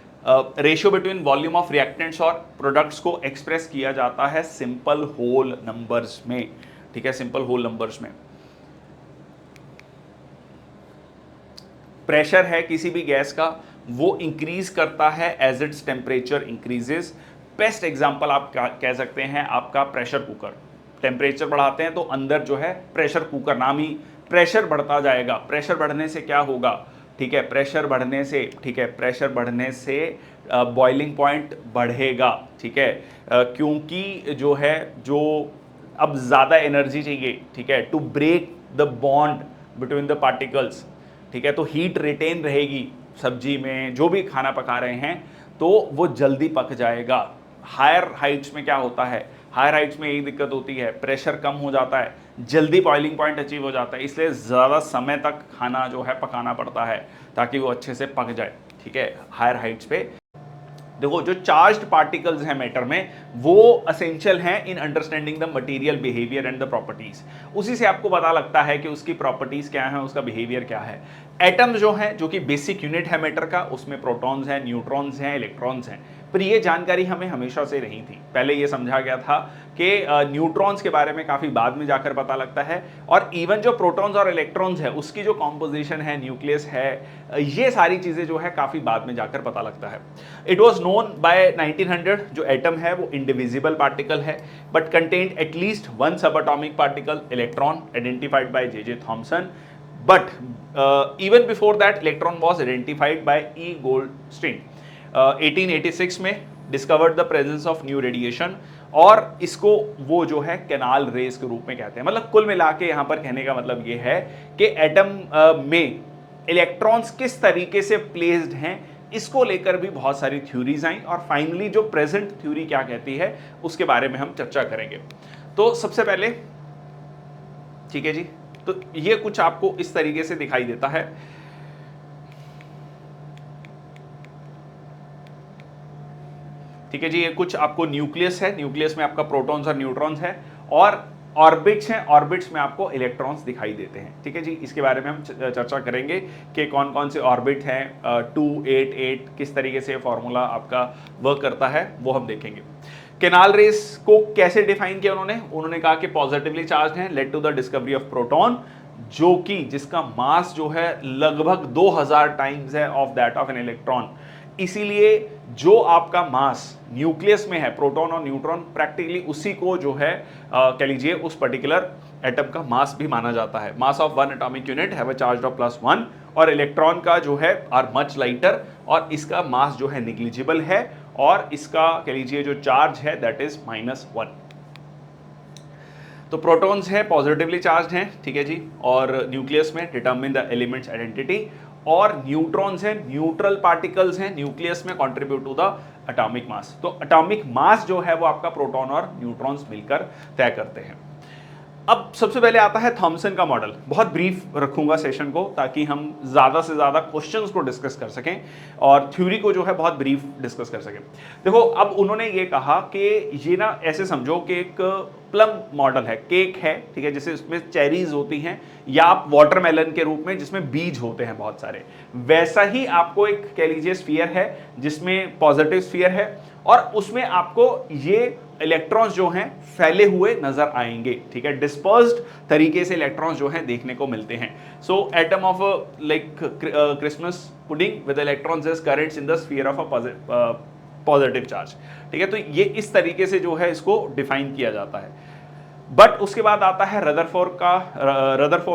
ratio between volume of reactants और प्रोडक्ट्स को एक्सप्रेस किया जाता है सिंपल होल नंबर्स में। ठीक है, सिंपल होल नंबर्स में। प्रेशर है किसी भी गैस का, वो इंक्रीज करता है as its temperature increases. Best example आप कह सकते हैं आपका प्रेशर कुकर, टेम्परेचर बढ़ाते हैं तो अंदर जो है प्रेशर कुकर, नाम ही प्रेशर बढ़ता जाएगा। प्रेशर बढ़ने से क्या होगा, ठीक है, प्रेशर बढ़ने से, ठीक है, प्रेशर बढ़ने से बॉइलिंग पॉइंट बढ़ेगा। ठीक है, क्योंकि जो है जो अब ज़्यादा एनर्जी चाहिए, ठीक है, to break the bond between the particles. ठीक है, तो हीट रिटेन रहेगी सब्जी में, जो भी खाना पका रहे हैं तो वो जल्दी पक जाएगा। हायर हाइट्स में क्या होता है, हायर हाइट्स में यही दिक्कत होती है, प्रेशर कम हो जाता है, जल्दी बॉइलिंग पॉइंट अचीव हो जाता है, इसलिए ज़्यादा समय तक खाना जो है पकाना पड़ता है ताकि वो अच्छे से पक जाए। ठीक है, हायर हाइट्स पे देखो जो चार्ज्ड पार्टिकल्स हैं मैटर में, वो असेंशियल हैं in understanding the material behaviour and the properties. उसी से आपको पता लगता है कि उसकी प्रॉपर्टीज क्या है, उसका बिहेवियर क्या है। एटम्स जो हैं, जो कि बेसिक यूनिट है मैटर का, उसमें प्रोटॉन्स हैं, न्यूट्रॉन्स हैं, इलेक्ट्रॉन्स हैं, पर ये जानकारी हमें हमेशा से नहीं थी। पहले ये समझा गया था कि न्यूट्रॉन्स के बारे में काफ़ी बाद में जाकर पता लगता है, और इवन जो प्रोटॉन्स और इलेक्ट्रॉन्स है उसकी जो कॉम्पोजिशन है, न्यूक्लियस है, ये सारी चीज़ें जो है काफ़ी बाद में जाकर पता लगता है। इट वॉज नोन बाय 1900 जो एटम है वो इंडिविजिबल पार्टिकल है, but contained at least one subatomic particle, electron, identified by J.J. Thomson. But even before that, electron was identified by E. Goldstein. 1886 में discovered the presence of new radiation, और इसको वो जो है canal raise के रूप में कहते हैं। मतलब कुल मिला के यहाँ पर कहने का मतलब ये है कि एटम में इलेक्ट्रॉन्स किस तरीके से प्लेस्ड हैं, इसको लेकर भी बहुत सारी थ्योरीज आई, और फाइनली जो प्रेजेंट थ्योरी क्या कहती है उसके बारे में हम चर्चा करेंगे। तो सबसे पहले, ठीक है जी, तो ये कुछ आपको इस तरीके से दिखाई देता है। ठीक है जी। ये कुछ आपको न्यूक्लियस है, न्यूक्लियस में आपका प्रोटॉन्स और न्यूट्रॉन्स है, और ऑर्बिट्स हैं, ऑर्बिट्स में आपको इलेक्ट्रॉन्स दिखाई देते हैं। ठीक है जी, इसके बारे में हम चर्चा करेंगे कि कौन कौन से ऑर्बिट हैं, 2, 8, 8 किस तरीके से फॉर्मूला आपका वर्क करता है वो हम देखेंगे। केनाल रेस को कैसे डिफाइन किया उन्होंने कहा कि पॉजिटिवली चार्ज है, led to the discovery of proton, जो कि जिसका मास जो है लगभग 2000 टाइम्स है of that of an electron. इसीलिए जो आपका मास न्यूक्लियस में है, प्रोटॉन और न्यूट्रॉन, प्रैक्टिकली उसी को जो है कह लीजिए उस पर्टिकुलर एटम का मास भी माना जाता है। Mass of one atomic unit have a charge of +1, और इलेक्ट्रॉन का जो है आर मच लाइटर, और इसका मास जो है निग्लिजिबल है, और इसका कह लीजिए जो चार्ज है दैट इज -1। तो प्रोटॉन्स हैं पॉजिटिवली चार्ज हैं, ठीक है जी, और न्यूक्लियस में डिटरमिन द एलिमेंट्स आइडेंटिटी, और न्यूट्रॉन्स हैं न्यूट्रल पार्टिकल्स हैं, न्यूक्लियस में contribute to the atomic mass. तो एटॉमिक मास जो है वो आपका प्रोटॉन और न्यूट्रॉन्स मिलकर तय करते हैं। अब सबसे पहले आता है थॉमसन का मॉडल। बहुत ब्रीफ रखूंगा सेशन को ताकि हम ज़्यादा से ज़्यादा क्वेश्चंस को डिस्कस कर सकें और थ्योरी को जो है बहुत ब्रीफ डिस्कस कर सकें। देखो, अब उन्होंने ये कहा कि ये ना ऐसे समझो कि एक प्लम मॉडल है, केक है, ठीक है, जैसे उसमें चेरीज होती हैं, या आप वाटरमेलन के रूप में जिसमें बीज होते हैं बहुत सारे, वैसा ही आपको एक कह लीजिए स्फीयर है जिसमें पॉजिटिव स्फीयर है, और उसमें आपको ये इलेक्ट्रॉन्स जो हैं फैले हुए नजर आएंगे। ठीक है, डिस्पर्स्ड तरीके से इलेक्ट्रॉन्स जो हैं देखने को मिलते हैं। So atom of like Christmas pudding with electrons as currants in the sphere of a positive charge. ठीक है, तो ये इस तरीके से जो है इसको डिफाइन किया जाता है। बट उसके बाद आता है रदरफोर्ड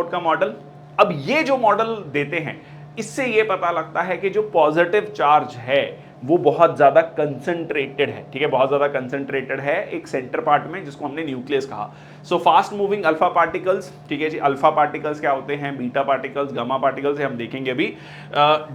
का मॉडल। अब ये जो मॉडल देते हैं इससे ये पता लगता है कि जो पॉजिटिव चार्ज है वो बहुत ज्यादा कंसंट्रेटेड है। ठीक है, बहुत ज्यादा कंसंट्रेटेड है एक सेंटर पार्ट में जिसको हमने न्यूक्लियस कहा। So fast moving alpha particles, ठीक है जी, अल्फा पार्टिकल्स क्या होते हैं, बीटा पार्टिकल्स, गामा पार्टिकल्स हम देखेंगे अभी।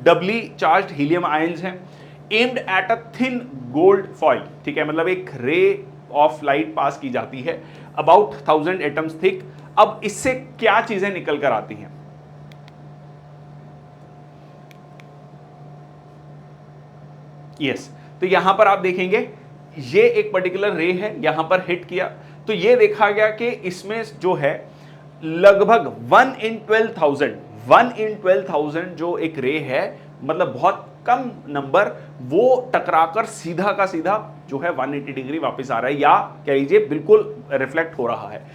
डबली चार्ज हीलियम आयंस हैं, aimed at a thin gold foil. ठीक है, मतलब एक रे ऑफ लाइट पास की जाती है अबाउट 1000 एटम्स थिक। अब इससे क्या चीजें निकल कर आती हैं, यस, तो यहां पर आप देखेंगे ये एक पर्टिकुलर रे है, यहां पर हिट किया तो ये देखा गया कि इसमें जो है लगभग 1 in 12,000 जो एक रे है, मतलब बहुत कम नंबर, वो टकराकर सीधा का सीधा जो है 180 डिग्री वापस आ रहा है, या कह लीजिए बिल्कुल रिफ्लेक्ट हो रहा है।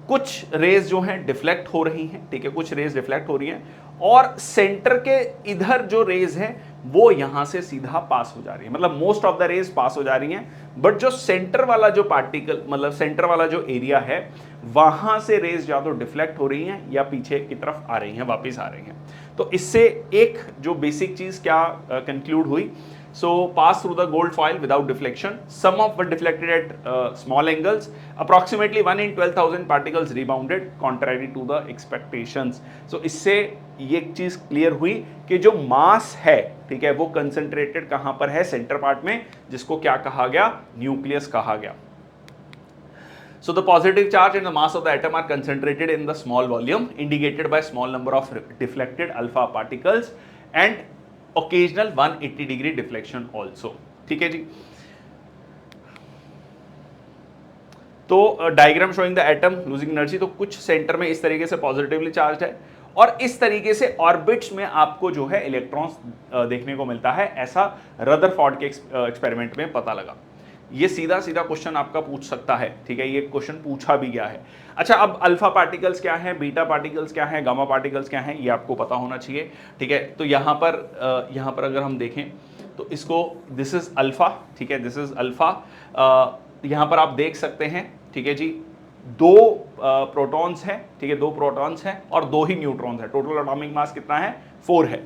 कुछ रेज जो हैं डिफ्लेक्ट हो रही हैं, ठीक है, कुछ रेज डिफ्लेक्ट हो रही हैं, और सेंटर के इधर जो रेज हैं वो यहां से सीधा पास हो जा रही है, मतलब मोस्ट ऑफ द रेज पास हो जा रही हैं। बट जो सेंटर वाला जो पार्टिकल, मतलब सेंटर वाला जो एरिया है, वहां से रेज या तो डिफ्लेक्ट हो रही हैं या पीछे की तरफ आ रही हैं, वापस आ रही हैं। तो इससे एक जो बेसिक चीज क्या कंक्लूड हुई, so pass through the gold foil without deflection, some of were deflected at small angles, approximately 1 in 12,000 particles rebounded contrary to the expectations। so इससे ये एक चीज क्लियर हुई कि जो मास है, ठीक है, वो कंसंट्रेटेड कहां पर है, सेंटर पार्ट में, जिसको क्या कहा गया, न्यूक्लियस कहा गया। So the positive charge and the mass of the atom are concentrated in the small volume indicated by small number of deflected alpha particles and occasional 180 degree deflection also। ठीक है जी, तो diagram showing the atom losing energy, तो कुछ centre में इस तरीके से पॉजिटिवली चार्ज है और इस तरीके से ऑर्बिट्स में आपको जो है इलेक्ट्रॉन्स देखने को मिलता है, ऐसा रदरफोर्ड के एक्सपेरिमेंट में पता लगा। ये सीधा सीधा क्वेश्चन आपका पूछ सकता है, ठीक है, ये क्वेश्चन पूछा भी गया है। अच्छा, अब अल्फा पार्टिकल्स क्या है, बीटा पार्टिकल्स क्या है, गामा पार्टिकल्स क्या है, ये आपको पता होना चाहिए। ठीक है, तो यहाँ पर अगर हम देखें तो इसको, दिस इज अल्फा, ठीक है, दिस इज अल्फा। यहाँ पर आप देख सकते हैं, ठीक है जी, दो प्रोटॉन्स हैं, ठीक है, दो प्रोटॉन्स हैं और दो ही न्यूट्रॉन्स हैं। टोटल एटॉमिक मास कितना है, 4 है।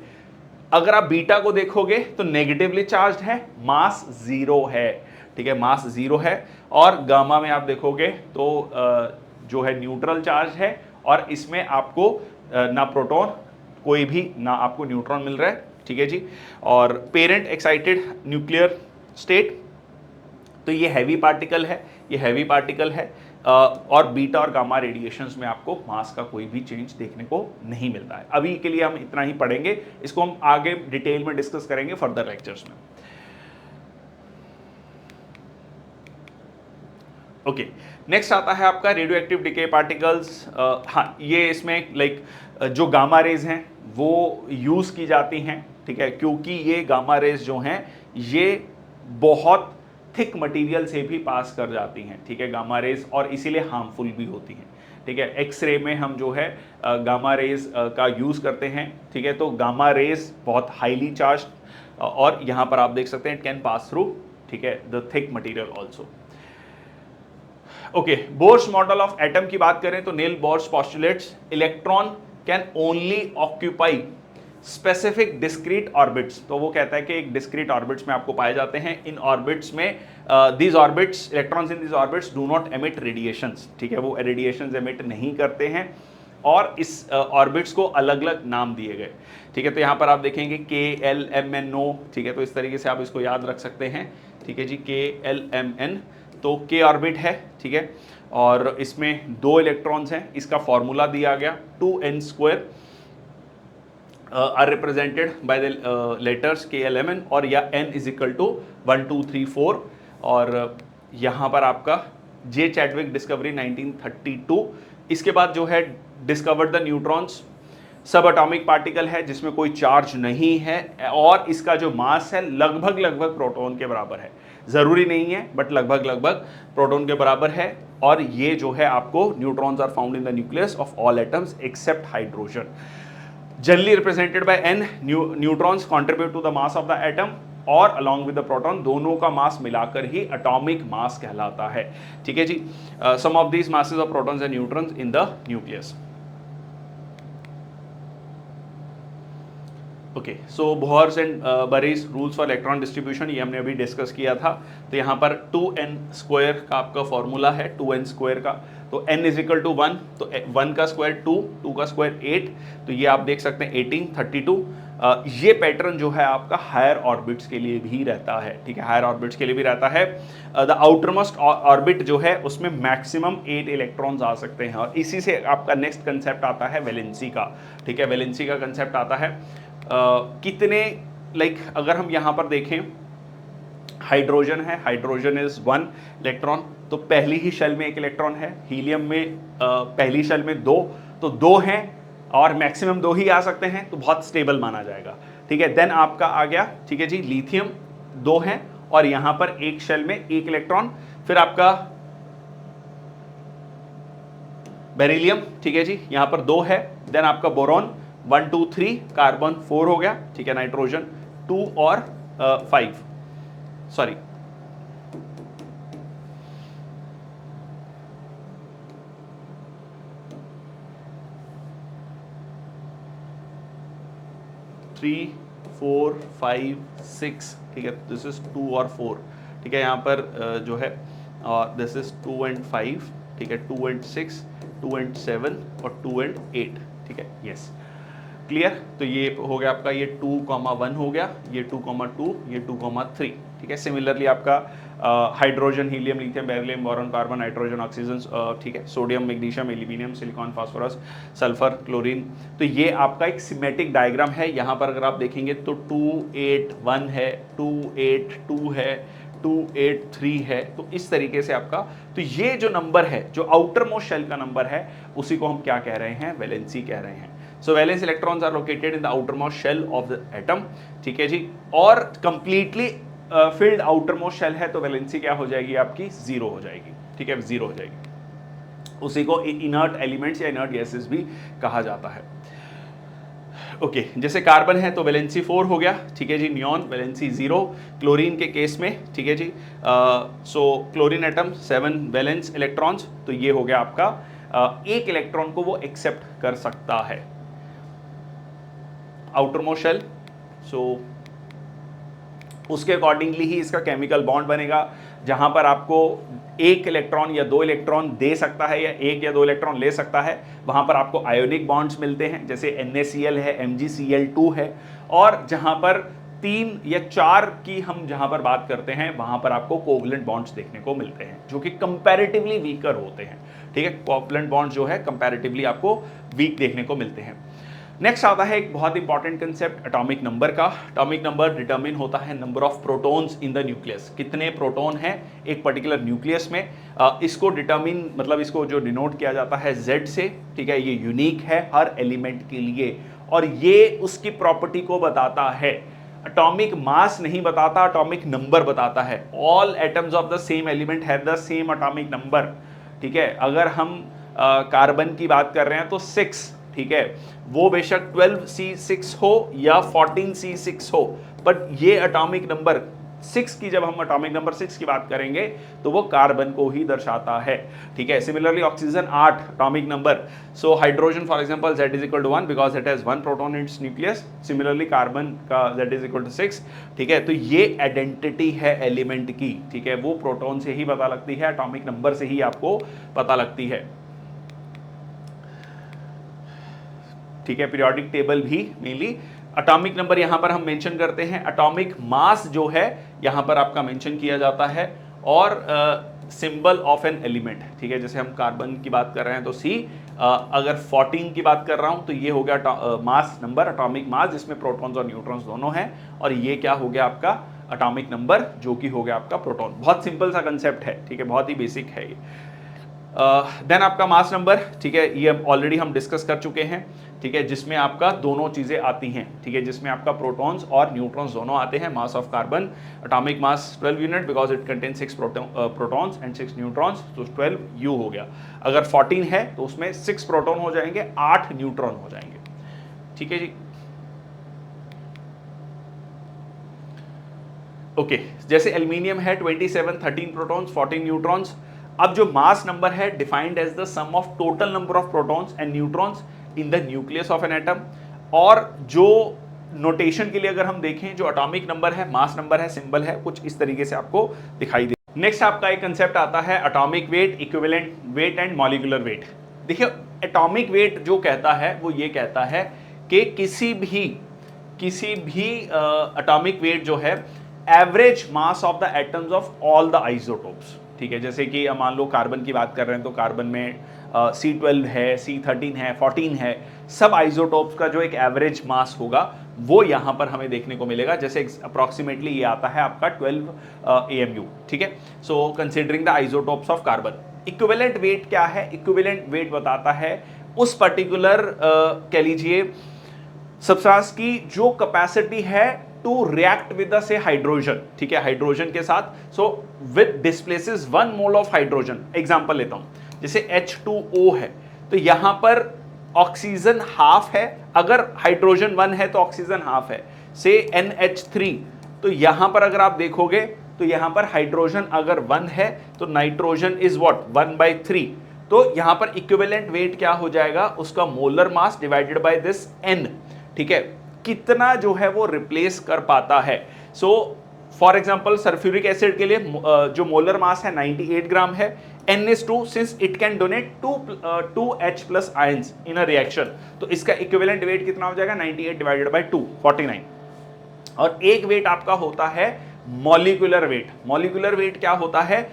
अगर आप बीटा को देखोगे तो नेगेटिवली चार्ज है, मास 0 है, ठीक है, मास 0 है। और गामा में आप देखोगे तो जो है न्यूट्रल चार्ज है, और इसमें आपको ना प्रोटॉन कोई भी ना आपको न्यूट्रॉन मिल रहा है, ठीक है जी। और पेरेंट एक्साइटेड न्यूक्लियर स्टेट, तो ये हैवी पार्टिकल है, ये हैवी पार्टिकल है, और बीटा और गामा रेडिएशंस में आपको मास का कोई भी चेंज देखने को नहीं मिलता है। अभी के लिए हम इतना ही पढ़ेंगे, इसको हम आगे डिटेल में डिस्कस करेंगे फर्दर लेक्चर्स में। ओके, नेक्स्ट आता है आपका रेडियो एक्टिव डिके पार्टिकल्स। हाँ, ये इसमें लाइक जो गामा रेज हैं वो यूज़ की जाती हैं, ठीक है, क्योंकि ये गामा रेज जो हैं ये बहुत थिक मटेरियल से भी पास कर जाती हैं, ठीक है, गामा रेज, और इसीलिए हार्मफुल भी होती हैं, ठीक है। एक्सरे में हम जो है गामा रेज का यूज़ करते हैं, ठीक है, तो गामा रेज बहुत हाईली चार्ज, और यहाँ पर आप देख सकते हैं इट कैन पास थ्रू, ठीक है, the thick material also. Okay, Bohr's model of atom की बात करें तो Niels Bohr's postulates electron can only occupy specific discrete orbits. तो वो कहता है कि एक डिस्क्रीट ऑर्बिट्स में आपको पाए जाते हैं, इन ऑर्बिट्स में these orbits, electrons in these orbits do not emit radiations, ठीक है, वो रेडिएशंस एमिट नहीं करते हैं, और इस ऑर्बिट्स को अलग अलग नाम दिए गए, ठीक है। तो यहाँ पर आप देखेंगे KLMNO, ठीक है, तो इस तरीके से आप इसको याद रख सकते हैं, ठीक है जी, KLMN, तो K ऑर्बिट है, ठीक है, और इसमें 2 इलेक्ट्रॉन्स हैं, इसका फॉर्मूला दिया गया 2n² are represented by the letters KLMN, और या n इज इक्वल टू 1 2 3 4, और यहाँ पर आपका जे चैडविक डिस्कवरी 1932, इसके बाद जो है डिस्कवर्ड द न्यूट्रॉन्स, सब एटॉमिक पार्टिकल है जिसमें कोई चार्ज नहीं है, और इसका जो मास है लगभग लगभग प्रोटॉन के बराबर है, ज़रूरी नहीं है बट लगभग लगभग प्रोटॉन के बराबर है, और ये जो है आपको neutrons are found in the nucleus of all atoms except hydrogen, generally represented by n, neutrons contribute to the mass of the atom, और अलॉन्ग विद द प्रोटॉन, दोनों का मास मिलाकर ही एटॉमिक मास कहलाता है, ठीक है जी। Sum of these masses of protons and neutrons in the nucleus. Okay, so Bohr's and Bury's rules for electron distribution, ये हमने अभी डिस्कस किया था। तो यहाँ पर 2n² का आपका फॉर्मूला है, 2n² का, तो n इज इक्वल टू 1, तो 1 का स्क्वायर 2, 2 का स्क्वायर 8, तो ये आप देख सकते हैं 18 32। ये पैटर्न जो है आपका हायर ऑर्बिट्स के लिए भी रहता है, ठीक है, हायर ऑर्बिट्स के लिए भी रहता है। द आउटरमोस्ट ऑर्बिट जो है उसमें मैक्सिमम 8 इलेक्ट्रॉन्स आ सकते हैं, और इसी से आपका नेक्स्ट कंसेप्ट आता है वैलेंसी का, ठीक है, वैलेंसी का कंसेप्ट आता है कितने, लाइक अगर हम यहाँ पर देखें हाइड्रोजन है, हाइड्रोजन इज 1 इलेक्ट्रॉन, तो पहली ही शेल में 1 इलेक्ट्रॉन है, हीलियम में पहली शेल में 2, तो 2 हैं और मैक्सिमम 2 ही आ सकते हैं, तो बहुत स्टेबल माना जाएगा, ठीक है। देन आपका आ गया, ठीक है जी, लिथियम 2 हैं, और यहाँ पर एक शेल में 1 इलेक्ट्रॉन, फिर आपका बेरिलियम, ठीक है जी, यहाँ पर 2 है, देन आपका बोरॉन 1 2 3, कार्बन 4 हो गया, ठीक है, नाइट्रोजन 2 और 5, सॉरी 3 4 5 6, ठीक है, दिस इज 2 और 4, ठीक है, यहाँ पर जो है दिस इज 2 एंड 5, ठीक है, 2 एंड 6, 2 एंड 7 और 2 एंड 8, ठीक है, यस, क्लियर। तो ये हो गया आपका, ये 2,1 हो गया, ये 2,2, ये 2,3, ठीक है। सिमिलरली आपका hydrogen, helium, lithium, beryllium, boron, carbon, nitrogen, oxygen, ठीक है, sodium, magnesium, aluminium, silicon, phosphorus, sulphur, chlorine, तो ये आपका एक सिमेट्रिक डायग्राम है। यहाँ पर अगर आप देखेंगे तो 281 है, 282 है, 283 है, तो इस तरीके से आपका, तो ये जो नंबर है, जो आउटर मोस्ट शेल का नंबर है, उसी को हम क्या कह रहे हैं, वैलेंसी कह रहे हैं। So valence electrons are located in the outermost shell of the atom, ठीक है जी, और completely filled outermost shell है, तो वैलेंसी क्या हो जाएगी आपकी, 0 हो जाएगी, ठीक है, 0 हो जाएगी। उसी को इनर्ट एलिमेंट्स या इनर्ट गैसेस भी कहा जाता है। ओके, जैसे कार्बन है तो वैलेंसी 4 हो गया, ठीक है जी, नियॉन वैलेंसी 0, क्लोरीन के केस में, ठीक है जी, so chlorine atom 7 valence electrons, तो ये हो गया आपका 1 इलेक्ट्रॉन को वो एक्सेप्ट कर सकता है आउटर मोस्ट शेल, सो उसके अकॉर्डिंगली ही इसका केमिकल बॉन्ड बनेगा, जहां पर आपको 1 इलेक्ट्रॉन या 2 इलेक्ट्रॉन दे सकता है, या 1 या 2 इलेक्ट्रॉन ले सकता है, वहां पर आपको आयोनिक बॉन्ड्स मिलते हैं, जैसे NaCl है, MgCl2 है, और जहां पर 3 या 4 की हम जहां पर बात करते हैं, वहां पर आपको कोवलेंट बॉन्ड्स देखने को मिलते हैं, जो कि कंपैरेटिवली वीकर होते हैं, ठीक है, कोवलेंट बॉन्ड्स जो है कंपैरेटिवली आपको वीक देखने को मिलते हैं। नेक्स्ट आता है एक बहुत इंपॉर्टेंट कंसेप्ट एटॉमिक नंबर का। एटॉमिक नंबर डिटरमिन होता है number of protons in the nucleus, कितने प्रोटॉन हैं एक पर्टिकुलर न्यूक्लियस में। इसको डिटरमिन मतलब इसको जो डिनोट किया जाता है Z से, ठीक है। ये यूनिक है हर एलिमेंट के लिए और ये उसकी प्रॉपर्टी को बताता है। एटॉमिक मास नहीं बताता, एटॉमिक नंबर बताता है। All atoms of the same element have the same atomic number, ठीक है। अगर हम कार्बन की बात कर रहे हैं तो 6, ठीक है, वो बेशक 12C6 हो या 14C6 हो, बट ये एटॉमिक नंबर 6 की, जब हम एटॉमिक नंबर 6 की बात करेंगे तो वो कार्बन को ही दर्शाता है, ठीक है। Similarly oxygen 8 atomic number, so hydrogen for example Z is equal to 1 because it has 1 proton in its nucleus. Similarly carbon का Z इज इक्वल टू 6, ठीक है। तो ये आइडेंटिटी है एलिमेंट की, ठीक है, वो प्रोटॉन से ही पता लगती है, एटॉमिक नंबर से ही आपको पता लगती है, ठीक है। पीरियोडिक टेबल भी मेनली एटॉमिक नंबर यहां पर हम मेंशन करते हैं, एटॉमिक मास जो है यहां पर आपका मेंशन किया जाता है, और सिंबल ऑफ एन एलिमेंट, ठीक है। जैसे हम कार्बन की बात कर रहे हैं तो C, अगर 14 की बात कर रहा हूं तो ये हो गया मास नंबर, एटॉमिक मास, जिसमें प्रोटॉन्स और न्यूट्रॉन्स दोनों हैं, और ये क्या हो गया आपका एटॉमिक नंबर, जो कि हो गया आपका प्रोटॉन। बहुत सिंपल सा कंसेप्ट है, ठीक है, बहुत ही बेसिक है ये। देन आपका मास नंबर, ठीक है, ये ऑलरेडी हम डिस्कस कर चुके हैं, ठीक है, जिसमें आपका दोनों चीजें आती हैं, ठीक है, जिसमें आपका प्रोटॉन्स और न्यूट्रॉन्स दोनों आते हैं। मास of carbon, atomic mass 12 unit because it contain 6 protons and 6 neutrons, तो 12 U हो गया। अगर 14 है तो उसमें 6 प्रोटॉन हो जाएंगे, 8 न्यूट्रॉन हो जाएंगे, ठीक है जी। ओके, जैसे एल्यूमिनियम है 27, 13 प्रोटॉन्स, 14 न्यूट्रॉन्स। अब जो मास नंबर है defined as the sum of total number of protons and neutrons in the nucleus of an atom. और जो नोटेशन के लिए अगर हम देखें, जो एटॉमिक नंबर है, मास नंबर है, सिंबल है, कुछ इस तरीके से आपको दिखाई दे। नेक्स्ट आपका एक कंसेप्ट आता है atomic weight, equivalent weight and molecular weight. देखिए, एटॉमिक वेट जो कहता है वो ये कहता है कि किसी भी एटॉमिक वेट जो है average mass of the atoms of all the isotopes, ठीक है। जैसे कि मान लो कार्बन की बात कर रहे हैं तो कार्बन में C12 है, C13 है, 14 है, सब आइसोटोप्स का जो एक एवरेज मास होगा वो यहां पर हमें देखने को मिलेगा। जैसे अप्रोक्सीमेटली ये आता है आपका 12 AMU, ठीक है। So considering the isotopes of carbon. Equivalent weight क्या है? इक्विवेलेंट वेट बताता है उस पर्टिकुलर कह लीजिए सब्सटेंस की जो कैपेसिटी है टू रिएक्ट विद से हाइड्रोजन, ठीक है, हाइड्रोजन के साथ। So with displaces 1 mole of hydrogen. Example लेता हूं, जैसे H2O है तो यहां पर ऑक्सीजन हाफ है, अगर हाइड्रोजन 1 है तो ऑक्सीजन हाफ है। से NH3, तो यहां पर अगर आप देखोगे तो यहां पर हाइड्रोजन अगर 1 है तो नाइट्रोजन इज व्हाट 1/3। तो यहां पर इक्विवेलेंट वेट क्या हो जाएगा? उसका molar mass divided by this N, ठीक है, कितना जो है वो रिप्लेस कर पाता है। So for example sulphuric acid के लिए जो मोलर मास है 98 ग्राम है, NH2 since it can donate 2H+ ions in a reaction, तो इसका इक्विवेलेंट वेट कितना हो जाएगा? 98 डिवाइडेड बाय 2, 49। और एक वेट आपका होता है मॉलिक्यूलर वेट। मॉलिक्यूलर वेट क्या होता है?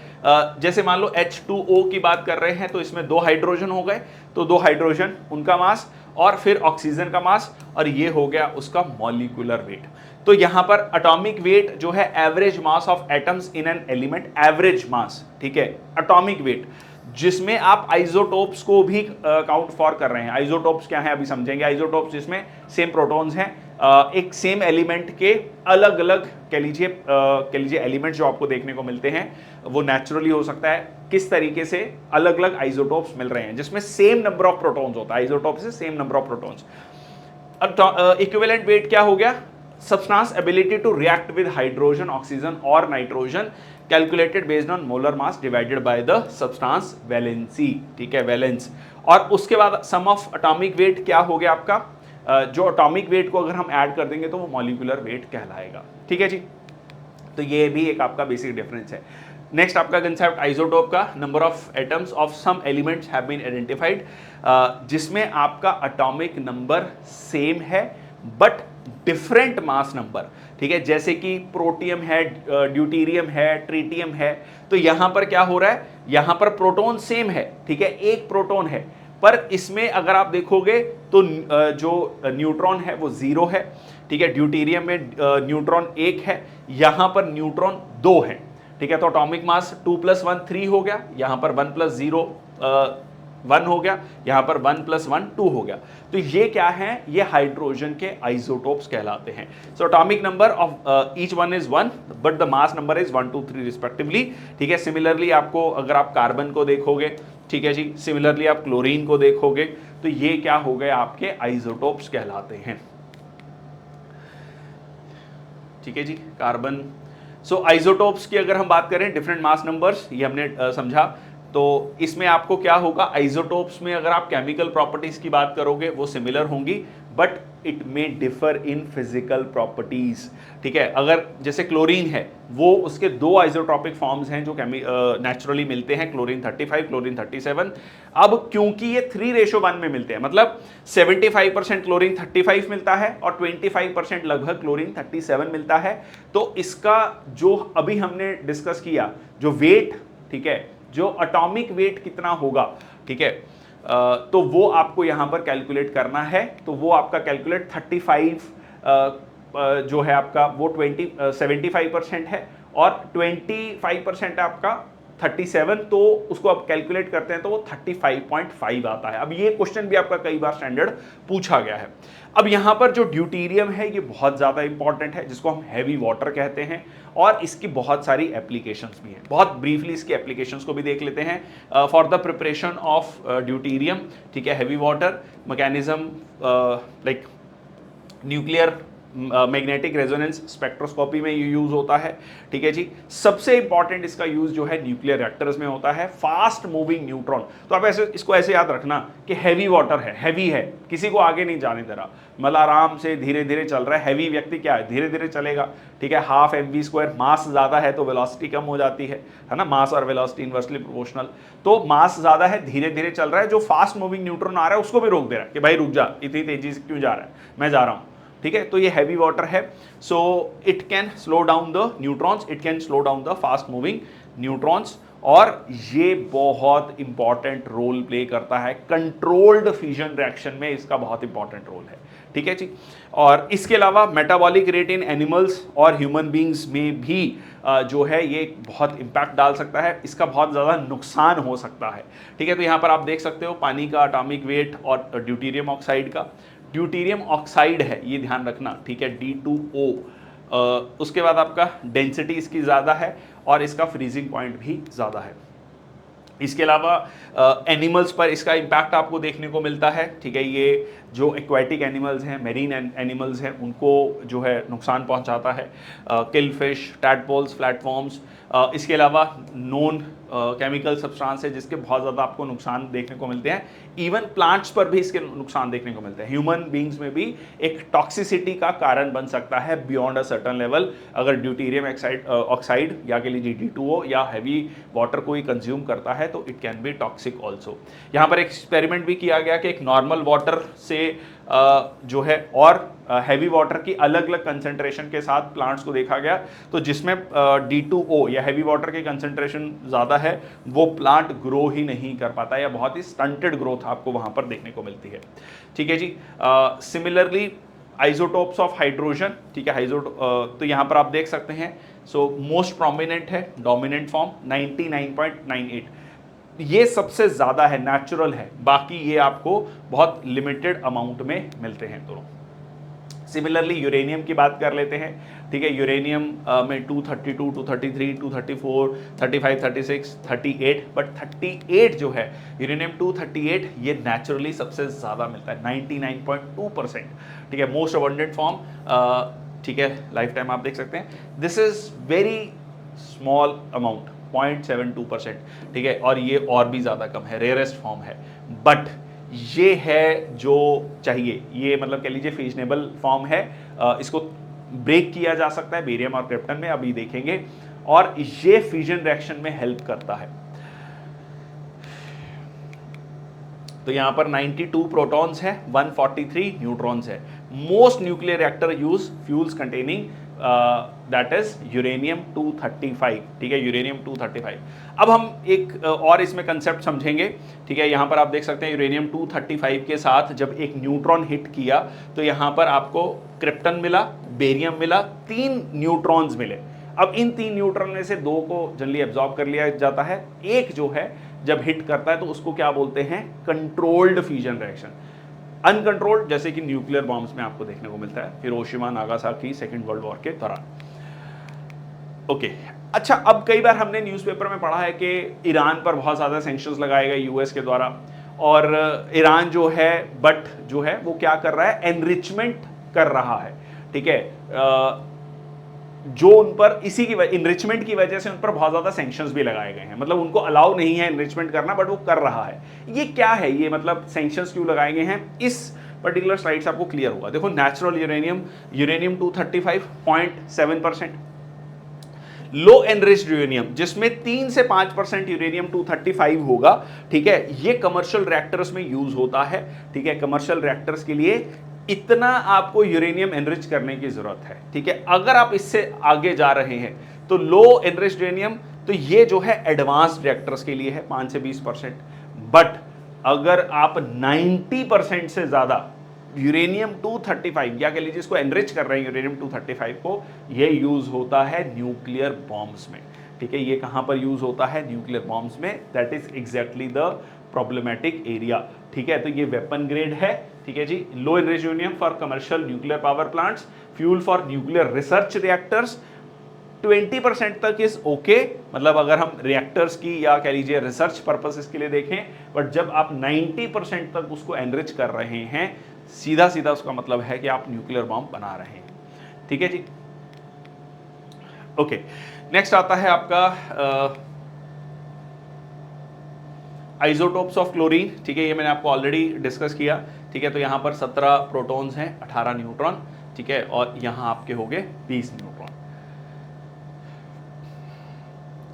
जैसे मान लो H2O की बात कर रहे हैं तो इसमें 2 हाइड्रोजन हो गए, तो 2 हाइड्रोजन उनका मास और फिर ऑक्सीजन का मास, और ये हो गया उसका मॉलिक्यूलर वेट। तो यहां पर एटॉमिक वेट जो है average mass of atoms in an element, average mass, ठीक है, एटॉमिक वेट, जिसमें आप आइसोटोप्स को भी काउंट फॉर कर रहे हैं। आइसोटोप्स क्या है अभी समझेंगे। आइसोटोप्स जिसमें सेम प्रोटॉन्स हैं, एक सेम एलिमेंट के अलग अलग कह लीजिए एलिमेंट्स जो आपको देखने को मिलते हैं, वो नेचुरली हो सकता है किस तरीके से अलग अलग आइसोटोप्स मिल रहे हैं जिसमें सेम नंबर ऑफ प्रोटॉन्स होता है, आइसोटोप से same number of protons. Equivalent weight क्या हो गया? Substance ability to react with hydrogen, oxygen और nitrogen calculated based on molar mass divided by the substance valency, ठीक है, वैलेंस। और उसके बाद सम ऑफ एटॉमिक वेट क्या हो गया आपका? जो एटॉमिक वेट को अगर हम ऐड कर देंगे तो वो मॉलिक्यूलर वेट कहलाएगा, ठीक है जी। तो ये भी एक आपका बेसिक डिफरेंस है। नेक्स्ट आपका कंसेप्ट आइसोटोप का, number of atoms of some elements have been identified, जिसमें आपका एटॉमिक नंबर सेम है बट डिफरेंट मास नंबर, ठीक है। जैसे कि प्रोटियम है, ड्यूटीरियम है, ट्रीटियम है, तो यहां पर क्या हो रहा है? यहां पर प्रोटॉन सेम है, ठीक है, एक प्रोटॉन है, पर इसमें अगर आप देखोगे तो जो न्यूट्रॉन है वो 0 है, ठीक है। ड्यूटेरियम में न्यूट्रॉन 1 है, यहां पर न्यूट्रॉन 2 है, ठीक है। तो एटॉमिक मास 2 + 1 3 हो गया, यहां पर 1 + 0 1 हो गया, यहां पर 1 + 1 2 हो गया। तो ये क्या है, ये हाइड्रोजन के आइसोटोप्स कहलाते हैं। So atomic number of each one is 1 but the mass number is 1 2 3 respectively, ठीक है। सिमिलरली आपको अगर आप कार्बन को देखोगे, ठीक है जी, सिमिलरली आप क्लोरीन को देखोगे, तो ये क्या हो गए, आपके आइसोटोप्स कहलाते हैं, ठीक है जी। कार्बन, सो आइसोटोप्स की अगर हम बात करें, डिफरेंट मास नंबर्स, ये हमने समझा। तो इसमें आपको क्या होगा, आइसोटोप्स में अगर आप केमिकल प्रॉपर्टीज की बात करोगे वो सिमिलर होंगी, but it may differ in physical properties, ठीक है। अगर जैसे क्लोरीन है, वो उसके 2 आइसोट्रॉपिक फॉर्म्स हैं जो नेचुरली मिलते हैं, क्लोरीन 35, क्लोरीन 37। अब क्योंकि ये 3:1 में मिलते हैं, मतलब 75% क्लोरीन 35 मिलता है और 25% लगभग क्लोरीन 37 मिलता है। तो इसका जो अभी हमने डिस्कस किया, जो वेट, ठीक है, जो एटॉमिक वेट कितना होगा, ठीक है, तो वो आपको यहां पर कैलकुलेट करना है। तो वो आपका कैलकुलेट 35 जो है आपका वो 75% है और 25% आपका 37, तो उसको आप कैलकुलेट करते हैं तो वो 35.5 आता है। अब ये क्वेश्चन भी आपका कई बार स्टैंडर्ड पूछा गया है। अब यहां पर जो ड्यूटेरियम है ये बहुत ज्यादा इंपॉर्टेंट है, जिसको हम हैवी वाटर कहते हैं, और इसकी बहुत सारी एप्लीकेशंस भी हैं। बहुत ब्रीफली इसकी एप्लीकेशंस को भी देख लेते हैं। For the preparation of deuterium, ठीक है, heavy water mechanism like nuclear magnetic resonance spectroscopy में ये यूज होता है, ठीक है जी। सबसे इंपॉर्टेंट इसका यूज जो है न्यूक्लियर रिएक्टर्स में होता है। फास्ट मूविंग न्यूट्रॉन, तो आप ऐसे इसको ऐसे याद रखना कि हैवी वाटर है, हैवी है, किसी को आगे नहीं जाने दे रहा, मतलब आराम से धीरे धीरे चल रहा है। हैवी व्यक्ति क्या है, धीरे धीरे चलेगा, ठीक है। 12 mv², मास ज्यादा है तो वेलोसिटी कम हो जाती है ना, मास और वेलोसिटी इनवर्सली प्रोपोर्शनल। तो मास ज्यादा है, धीरे धीरे चल रहा है, जो फास्ट मूविंग न्यूट्रॉन आ रहा है उसको भी रोक दे रहा है कि भाई रुक जा, इतनी तेजी से क्यों जा रहा है, मैं जा रहा हूं, ठीक है। तो ये हैवी वाटर है। So it can slow down the neutrons, it can slow down the fast moving neutrons, और ये बहुत इंपॉर्टेंट रोल प्ले करता है कंट्रोल्ड फ्यूजन रिएक्शन में, इसका बहुत इंपॉर्टेंट रोल है, ठीक है जी। और इसके अलावा मेटाबॉलिक रेट इन एनिमल्स और ह्यूमन बींग्स में भी जो है ये बहुत इंपैक्ट डाल सकता है, इसका बहुत ज़्यादा नुकसान हो सकता है, ठीक है। तो यहाँ पर आप देख सकते हो पानी का एटॉमिक वेट और ड्यूटेरियम ऑक्साइड का। ड्यूटेरियम ऑक्साइड है, ये ध्यान रखना, ठीक है, D2O। उसके बाद आपका डेंसिटी इसकी ज़्यादा है और इसका फ्रीजिंग पॉइंट भी ज़्यादा है। इसके अलावा एनिमल्स पर इसका इम्पैक्ट आपको देखने को मिलता है, ठीक है। ये जो एक्वाटिक एनिमल्स हैं, मेरीन एनिमल्स हैं, उनको जो है नुकसान पहुंचाता है। किल फिश, टैडपोल्स, प्लेटफॉर्म्स। इसके अलावा नॉन केमिकल सब्सटेंस है जिसके बहुत ज़्यादा आपको नुकसान देखने को मिलते हैं। इवन प्लांट्स पर भी इसके नुकसान देखने को मिलते हैं। ह्यूमन बींग्स में भी एक टॉक्सिसिटी का कारण बन सकता है बियॉन्ड अ सर्टन लेवल, अगर ड्यूटेरियम ऑक्साइड या के लिए D2O या हैवी वाटर को ही कंज्यूम करता है तो it can be toxic also. यहाँ पर एक्सपेरिमेंट भी किया गया कि एक नॉर्मल वाटर से जो है और हैवी वाटर की अलग अलग कंसंट्रेशन के साथ प्लांट्स को देखा गया, तो जिसमें D2O या हैवी वाटर की कंसंट्रेशन ज़्यादा है वो प्लांट ग्रो ही नहीं कर पाता, या बहुत ही स्टंटेड ग्रोथ आपको वहाँ पर देखने को मिलती है, ठीक है जी। सिमिलरली आइसोटोप्स ऑफ हाइड्रोजन, ठीक है, तो यहाँ पर आप देख सकते हैं। सो मोस्ट प्रोमिनेंट है डोमिनेंट फॉर्म 99.98, ये सबसे ज़्यादा है, नेचुरल है, बाकी ये आपको बहुत लिमिटेड अमाउंट में मिलते हैं दोनों। सिमिलरली यूरेनियम की बात कर लेते हैं, ठीक है। यूरेनियम में 232, 233, 234, 35, 36, 38, बट 38 जो है यूरेनियम 238 ये नेचुरली सबसे ज़्यादा मिलता है 99.2%, ठीक है। मोस्ट अबंडेंट फॉर्म, ठीक है, लाइफ टाइम आप देख सकते हैं। This is very small amount 0.72%, ठीक है, और ये और भी ज़्यादा कम है, रेयरेस्ट फॉर्म है, बट ये है जो चाहिए, ये मतलब कह लीजिए फिजनेबल फॉर्म है। इसको ब्रेक किया जा सकता है बेरियम और क्रिप्टन में, अभी देखेंगे, और ये फ्यूजन रिएक्शन में हेल्प करता है। तो यहां पर 92 प्रोटॉन्स है, 143 न्यूट्रॉन्स है। Most nuclear reactor use fuels containing that is uranium 235, ठीक है, यूरेनियम 235। अब हम एक और इसमें कंसेप्ट समझेंगे, ठीक है। यहाँ पर आप देख सकते हैं यूरेनियम 235 के साथ जब एक न्यूट्रॉन हिट किया तो यहाँ पर आपको क्रिप्टन मिला, बेरियम मिला, 3 न्यूट्रॉन्स मिले। अब इन 3 न्यूट्रॉन में से 2 को जनरली एब्जॉर्ब कर लिया जाता है, एक जो है जब हिट करता है तो उसको क्या बोलते हैं, कंट्रोल्ड फ्यूजन रिएक्शन। अनकंट्रोल्ड जैसे कि न्यूक्लियर बॉम्ब्स में आपको देखने को मिलता है, Hiroshima Nagasaki second world war के दौरान। ओके, अच्छा, अब कई बार हमने न्यूज़पेपर में पढ़ा है कि ईरान पर बहुत ज़्यादा सैंक्शंस लगाए गए यूएस के द्वारा, और ईरान जो है बट जो है वो क्या कर रहा है, एनरिचमेंट कर रहा है, ठीक है। जो उन पर इसी की इनरिचमेंट की वजह से उन पर बहुत ज्यादा सैंक्शंस भी लगाए गए हैं, मतलब उनको अलाउ नहीं है इनरिचमेंट करना बट वो कर रहा है। ये क्या है, ये मतलब सैंक्शंस क्यों लगाए गए हैं, इस पर्टिकुलर स्लाइड से आपको क्लियर होगा। देखो, नेचुरल यूरेनियम, यूरेनियम 235 0.7%, लो एनरिच्ड यूरेनियम जिसमें 3 से 5% यूरेनियम 235 होगा, ठीक है, ये कमर्शियल रिएक्टर्स में यूज होता है, ठीक है। कमर्शियल रिएक्टर्स के लिए इतना आपको यूरेनियम एनरिच करने की जरूरत है, ठीक है। अगर आप इससे आगे जा रहे हैं तो लो एनरिच्ड यूरेनियम, तो ये जो है एडवांस्ड रिएक्टर्स के लिए है 5 से 20%, बट अगर आप 90% से ज्यादा यूरेनियम 235 या कह लीजिए इसको एनरिच कर रहे हैं यूरेनियम 235 को, ये यूज होता है न्यूक्लियर बॉम्ब्स में, ठीक है। ये कहां पर यूज होता है, न्यूक्लियर बॉम्ब्स में, that is exactly the problematic area, ठीक है। तो ये वेपन ग्रेड है, ठीक है जी। Low enriched uranium for commercial nuclear power plants, fuel for nuclear research reactors, 20% तक इज ओके, मतलब अगर हम रिएक्टर्स की या कह लीजिए रिसर्च पर्पसेस के लिए देखें, बट जब आप 90% तक उसको एनरिच कर रहे हैं, सीधा सीधा उसका मतलब है कि आप न्यूक्लियर बॉम्ब बना रहे हैं, ठीक है जी। ओके, नेक्स्ट आता है आपका आइसोटोप्स ऑफ क्लोरीन, ठीक है। ये मैंने आपको ऑलरेडी डिस्कस किया, ठीक है। तो यहां पर 17 प्रोटॉन्स हैं, 18 न्यूट्रॉन, ठीक है, और यहां आपके हो गए 20 न्यूट्रॉन।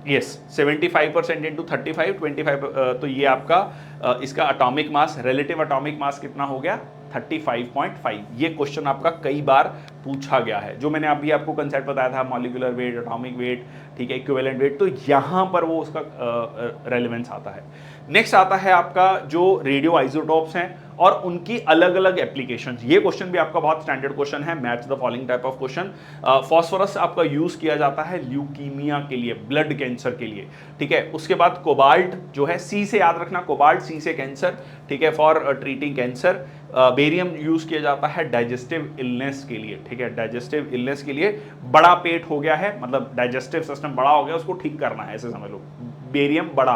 यस, 75% इंटू 35, 25, तो ये आपका इसका atomic mass, relative atomic mass कितना हो गया, 35.5। ये क्वेश्चन आपका कई बार पूछा गया है, जो मैंने अभी आपको कंसेप्ट बताया था, मॉलिक्यूलर वेट, एटॉमिक वेट, ठीक है, इक्विवेलेंट वेट, तो यहां पर वो उसका रेलेवेंस आता है। नेक्स्ट आता है आपका जो रेडियो आइसोटोप्स हैं और उनकी अलग अलग एप्लीकेशंस। ये क्वेश्चन भी आपका बहुत स्टैंडर्ड क्वेश्चन है, match the following type of question. Phosphorus आपका यूज किया जाता है ल्यूकीमिया के लिए, ब्लड कैंसर के लिए, ठीक है। उसके बाद कोबाल्ट जो है, सी से याद रखना, कोबाल्ट सी से कैंसर, ठीक है, for treating cancer. Barium use किया जाता है डाइजेस्टिव इलनेस के लिए, ठीक है, डाइजेस्टिव इलनेस के लिए। बड़ा पेट हो गया है, मतलब डाइजेस्टिव सिस्टम बड़ा हो गया, उसको ठीक करना है, ऐसे समझ लो, बेरियम बड़ा,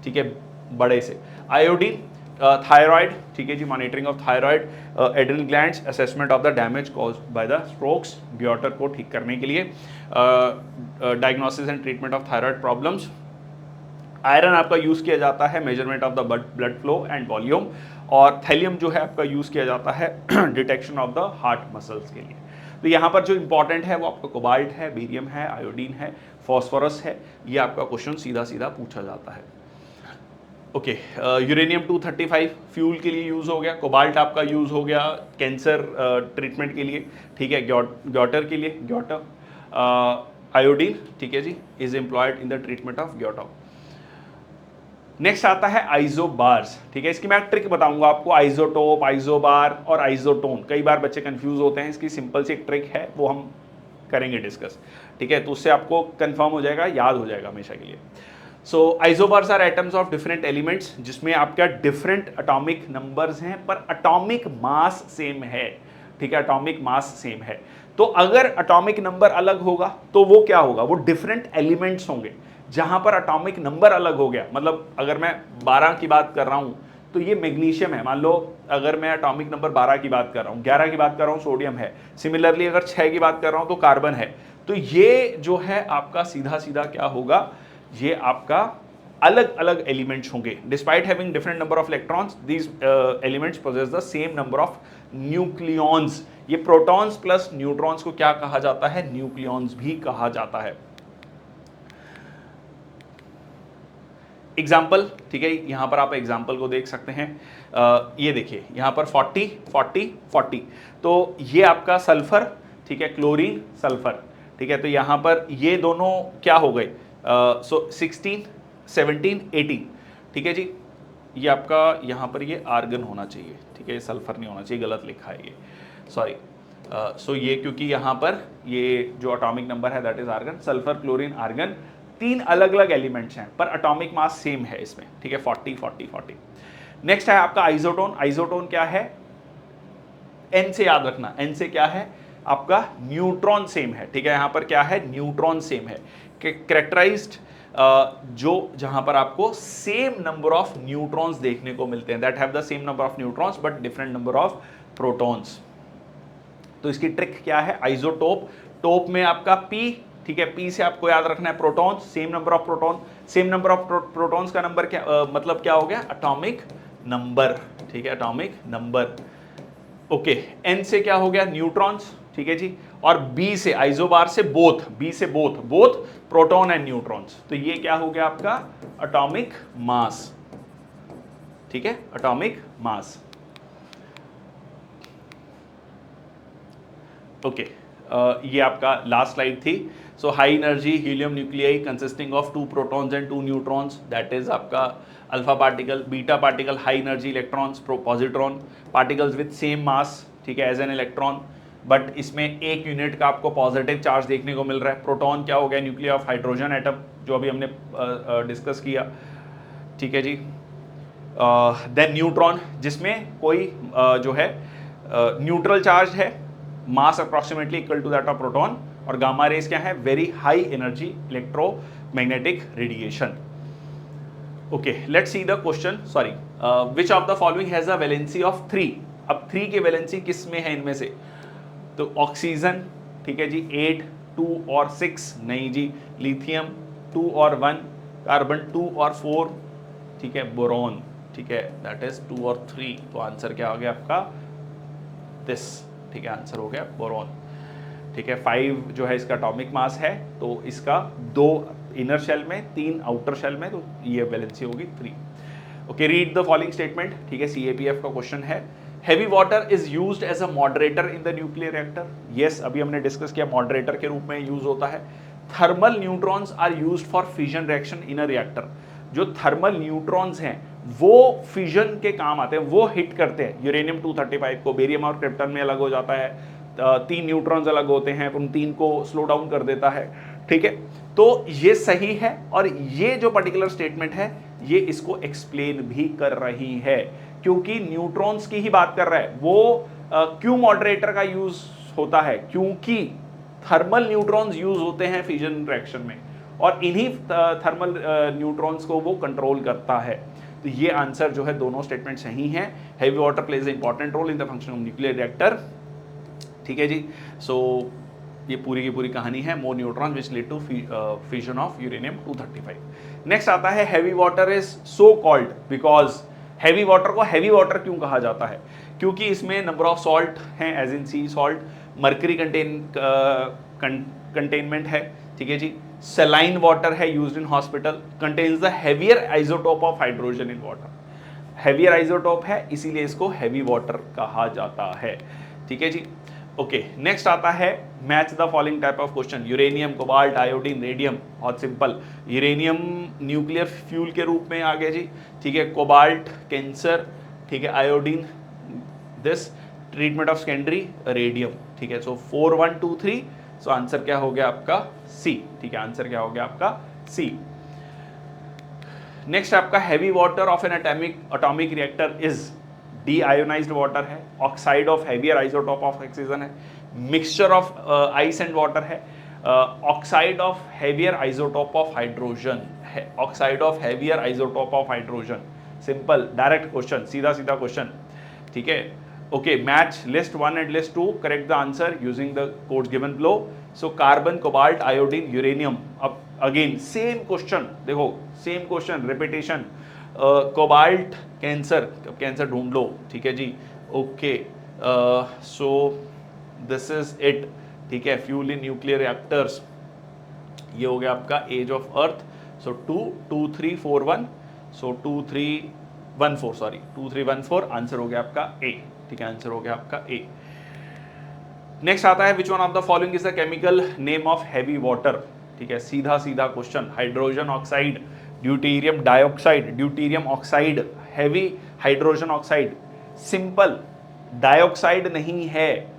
ठीक है, बड़े से। आयोडीन, थायराइड, ठीक है जी, monitoring of thyroid, adrenal glands, assessment of the damage caused by the strokes, goitre को ठीक करने के लिए, diagnosis and treatment of thyroid problems. Iron आपका यूज किया जाता है measurement of the blood flow and volume, और थैलियम जो है आपका यूज किया जाता है detection of the heart muscles के लिए। तो यहाँ पर जो इंपॉर्टेंट है वो आपका कोबाल्ट है, बेरियम है, आयोडीन है, फॉस्फोरस है। ये आपका क्वेश्चन सीधा सीधा पूछा जाता है। ओके, यूरेनियम 235 फ्यूल के लिए यूज हो गया, कोबाल्ट आपका यूज हो गया कैंसर ट्रीटमेंट के लिए, ठीक है, ग्योटर के लिए, ग्योटर। आयोडीन, ठीक है जी, is employed in the treatment of goitre. Next आता है आइसोबार्स, ठीक है। इसकी मैं ट्रिक बताऊंगा आपको, आइसोटोप, आइसोबार और आइसोटोन। कई बार बच्चे कंफ्यूज होते हैं, इसकी सिंपल सी एक ट्रिक है, वो हम करेंगे डिस्कस, ठीक है। तो उससे आपको कंफर्म हो जाएगा, याद हो जाएगा हमेशा के लिए। So isobars are atoms of different elements, जिसमें आपका डिफरेंट एटॉमिक नंबर्स हैं पर एटॉमिक मास सेम है, ठीक है, एटॉमिक मास सेम है। तो अगर एटॉमिक नंबर अलग होगा तो वो क्या होगा, वो डिफरेंट एलिमेंट्स होंगे। जहां पर एटॉमिक नंबर अलग हो गया, मतलब अगर मैं 12 की बात कर रहा हूं तो ये मैग्नीशियम है, मान लो अगर मैं एटॉमिक नंबर 12 की बात कर रहा हूं, 11 की बात कर रहा हूं सोडियम है, सिमिलरली अगर 6 की बात कर रहा हूं तो कार्बन है। तो ये जो है आपका सीधा सीधा क्या होगा, ये आपका अलग अलग एलिमेंट्स होंगे। Despite having different number of electrons, these elements possess the same number of nucleons. ये प्रोटॉन्स प्लस न्यूट्रॉन्स को क्या कहा जाता है, न्यूक्लियॉन्स भी कहा जाता है। एग्जाम्पल, ठीक है, यहां पर आप एग्जाम्पल को देख सकते हैं। ये देखिए यहां पर 40 40 40, तो ये आपका सल्फर, ठीक है, क्लोरीन सल्फर, ठीक है, तो यहाँ पर ये दोनों क्या हो गए, सो 16, 17, 18, ठीक है जी, ये आपका यहाँ पर ये आर्गन होना चाहिए, ठीक है, ये सल्फर नहीं होना चाहिए, गलत लिखा है ये, सॉरी। सो ये क्योंकि यहाँ पर ये जो एटॉमिक नंबर है that is argon, sulphur, chlorine, argon, 3 अलग अलग एलिमेंट्स हैं पर एटॉमिक मास सेम है इसमें, ठीक है, 40 40 40। नेक्स्ट है आपका आइसोटोन। आइसोटोन क्या है, एन से याद रखना, एन से क्या है आपका न्यूट्रॉन सेम है, ठीक है, यहां पर क्या है न्यूट्रॉन सेम है, कैरेक्टराइज्ड जो जहां पर आपको सेम नंबर ऑफ न्यूट्रॉन्स देखने को मिलते हैं, that have the same number of neutrons but different number of protons. तो इसकी ट्रिक क्या है, आइसोटोप, टोप में आपका पी, ठीक है, पी से आपको याद रखना है proton, same number of proton, same number of protons का नंबर क्या मतलब क्या हो गया, एटॉमिक नंबर, ठीक है, एटॉमिक नंबर। ओके, एन से क्या हो गया न्यूट्रॉन्स, ठीक है जी, और बी से आइसोबार से बोथ, बी से बोथ प्रोटॉन एंड न्यूट्रॉन्स, तो ये क्या हो गया आपका एटॉमिक मास, ठीक है, एटॉमिक मास। ओके, ये आपका लास्ट स्लाइड थी। So high energy helium nuclei consisting of 2 protons and 2 neutrons, that is आपका alpha particle, beta particle high energy electrons, positron particles with same mass, ठीक है, एज एन इलेक्ट्रॉन, बट इसमें 1 unit का आपको positive charge देखने को मिल रहा है। प्रोटॉन क्या हो गया, न्यूक्लियर ऑफ हाइड्रोजन एटम, जो अभी हमने डिस्कस किया, ठीक है जी। देन न्यूट्रॉन, जिसमें कोई जो है न्यूट्रल चार्ज है, mass approximately equal to that of proton, और गामा रेज क्या है, very high energy electromagnetic radiation. Okay, let's see the question, sorry, which of the following has a valency of 3। अब 3 की वैलेंसी किस में है इनमें से, तो ऑक्सीजन, ठीक है जी, 8, 2 और 6 नहीं जी, लिथियम 2 और 1, कार्बन 2 और 4, ठीक है, बोरॉन, ठीक है, दैट इज 2 और 3, तो आंसर क्या हो गया आपका दिस, ठीक है, आंसर हो गया बोरॉन, ठीक है। 5 जो है इसका एटॉमिक मास है, तो इसका 2 इनर शेल में, 3 आउटर शेल में, तो ये वैलेंसी होगी 3। Okay, read the following statement, ठीक है, CAPF का क्वेश्चन है। Heavy water is used as a moderator in the nuclear reactor, yes, अभी हमने डिस्कस किया, मॉडरेटर के रूप में यूज होता है। Thermal neutrons are used for fission reaction in a reactor, जो थर्मल न्यूट्रॉन्स हैं वो फिजन के काम आते हैं, वो हिट करते हैं यूरेनियम 235 को, बेरियम और क्रिप्टन में अलग हो जाता है, 3 न्यूट्रॉन्स अलग होते हैं, उन 3 को स्लो डाउन कर देता है, ठीक है। तो ये सही है, और ये जो पर्टिकुलर स्टेटमेंट है ये इसको एक्सप्लेन भी कर रही है, क्योंकि न्यूट्रॉन्स की ही बात कर रहा है। वो क्यों मॉडरेटर का यूज होता है, क्योंकि थर्मल न्यूट्रॉन्स यूज होते हैं फिजन रिएक्शन में, और इन्हीं थर्मल न्यूट्रॉन्स को वो कंट्रोल करता है। तो ये आंसर जो है, दोनों स्टेटमेंट सही हैं। Heavy water plays a important role in the function of nuclear reactor, ठीक है जी। सो ये पूरी की पूरी कहानी है, more neutron which lead to fission of uranium 235। Next आता है heavy water is so called because, heavy water को हैवी वाटर क्यों कहा जाता है, क्योंकि इसमें नंबर ऑफ सॉल्ट हैं, as in sea salt, mercury containment है, ठीक है जी, सेलाइन वाटर है used in hospital, contains the heavier isotope of hydrogen in water, heavier isotope है इसीलिए इसको हैवी वाटर कहा जाता है, ठीक है जी। ओके, नेक्स्ट आता है match the following type of question, uranium, cobalt, iodine, radium, बहुत सिंपल, यूरेनियम न्यूक्लियर फ्यूल के रूप में आ गया जी, ठीक है, कोबाल्ट कैंसर, ठीक है, iodine this treatment of secondary, radium, ठीक है। सो 4 1 2 3, सो आंसर क्या हो गया आपका सी, ठीक है, आंसर क्या हो गया आपका सी। नेक्स्ट आपका heavy water of an atomic reactor is deionised water है, oxide of heavier isotope of oxygen है, mixture of ice and water है, oxide of heavier isotope of hydrogen है, oxide of heavier isotope of hydrogen, simple direct question, सीधा सीधा question, ठीक है। Okay, match list 1 and list 2, correct the answer using the codes given below. So carbon, cobalt, iodine, uranium, अब again same question, देखो same question, repetition, cobalt cancer, cancer ढूंढ लो, ठीक है जी। Okay, so this is it, ठीक है, fuel in nuclear reactors, ये हो गया आपका age of Earth. So 2 2 3 4 1, so 2 3 1 4, sorry 2 3 1 4, answer हो गया आपका ए, ठीक है, आंसर हो गया आपका ए। नेक्स्ट आता है which one of the following is the chemical name of heavy water. ठीक है, सीधा सीधा question. Hydrogen oxide, deuterium dioxide, deuterium oxide, heavy hydrogen oxide. Simple, dioxide नहीं है,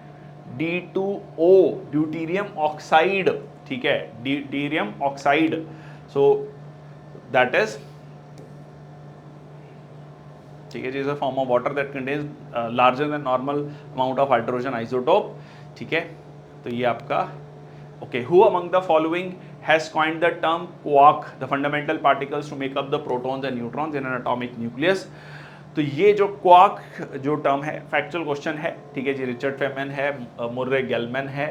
D2O, ड्यूटेरियम ऑक्साइड। ठीक है, deuterium oxide. So that is, ठीक है जी, is a form of water that contains larger than normal amount of hydrogen isotope. ठीक है, तो ये आपका okay. Who among the following has coined the term quark, the fundamental particles to make up the protons and neutrons in an atomic nucleus. तो ये जो quark जो term है, फैक्चुअल क्वेश्चन है। ठीक है जी, रिचर्ड फेमन है, मुर्रे गेलमैन है,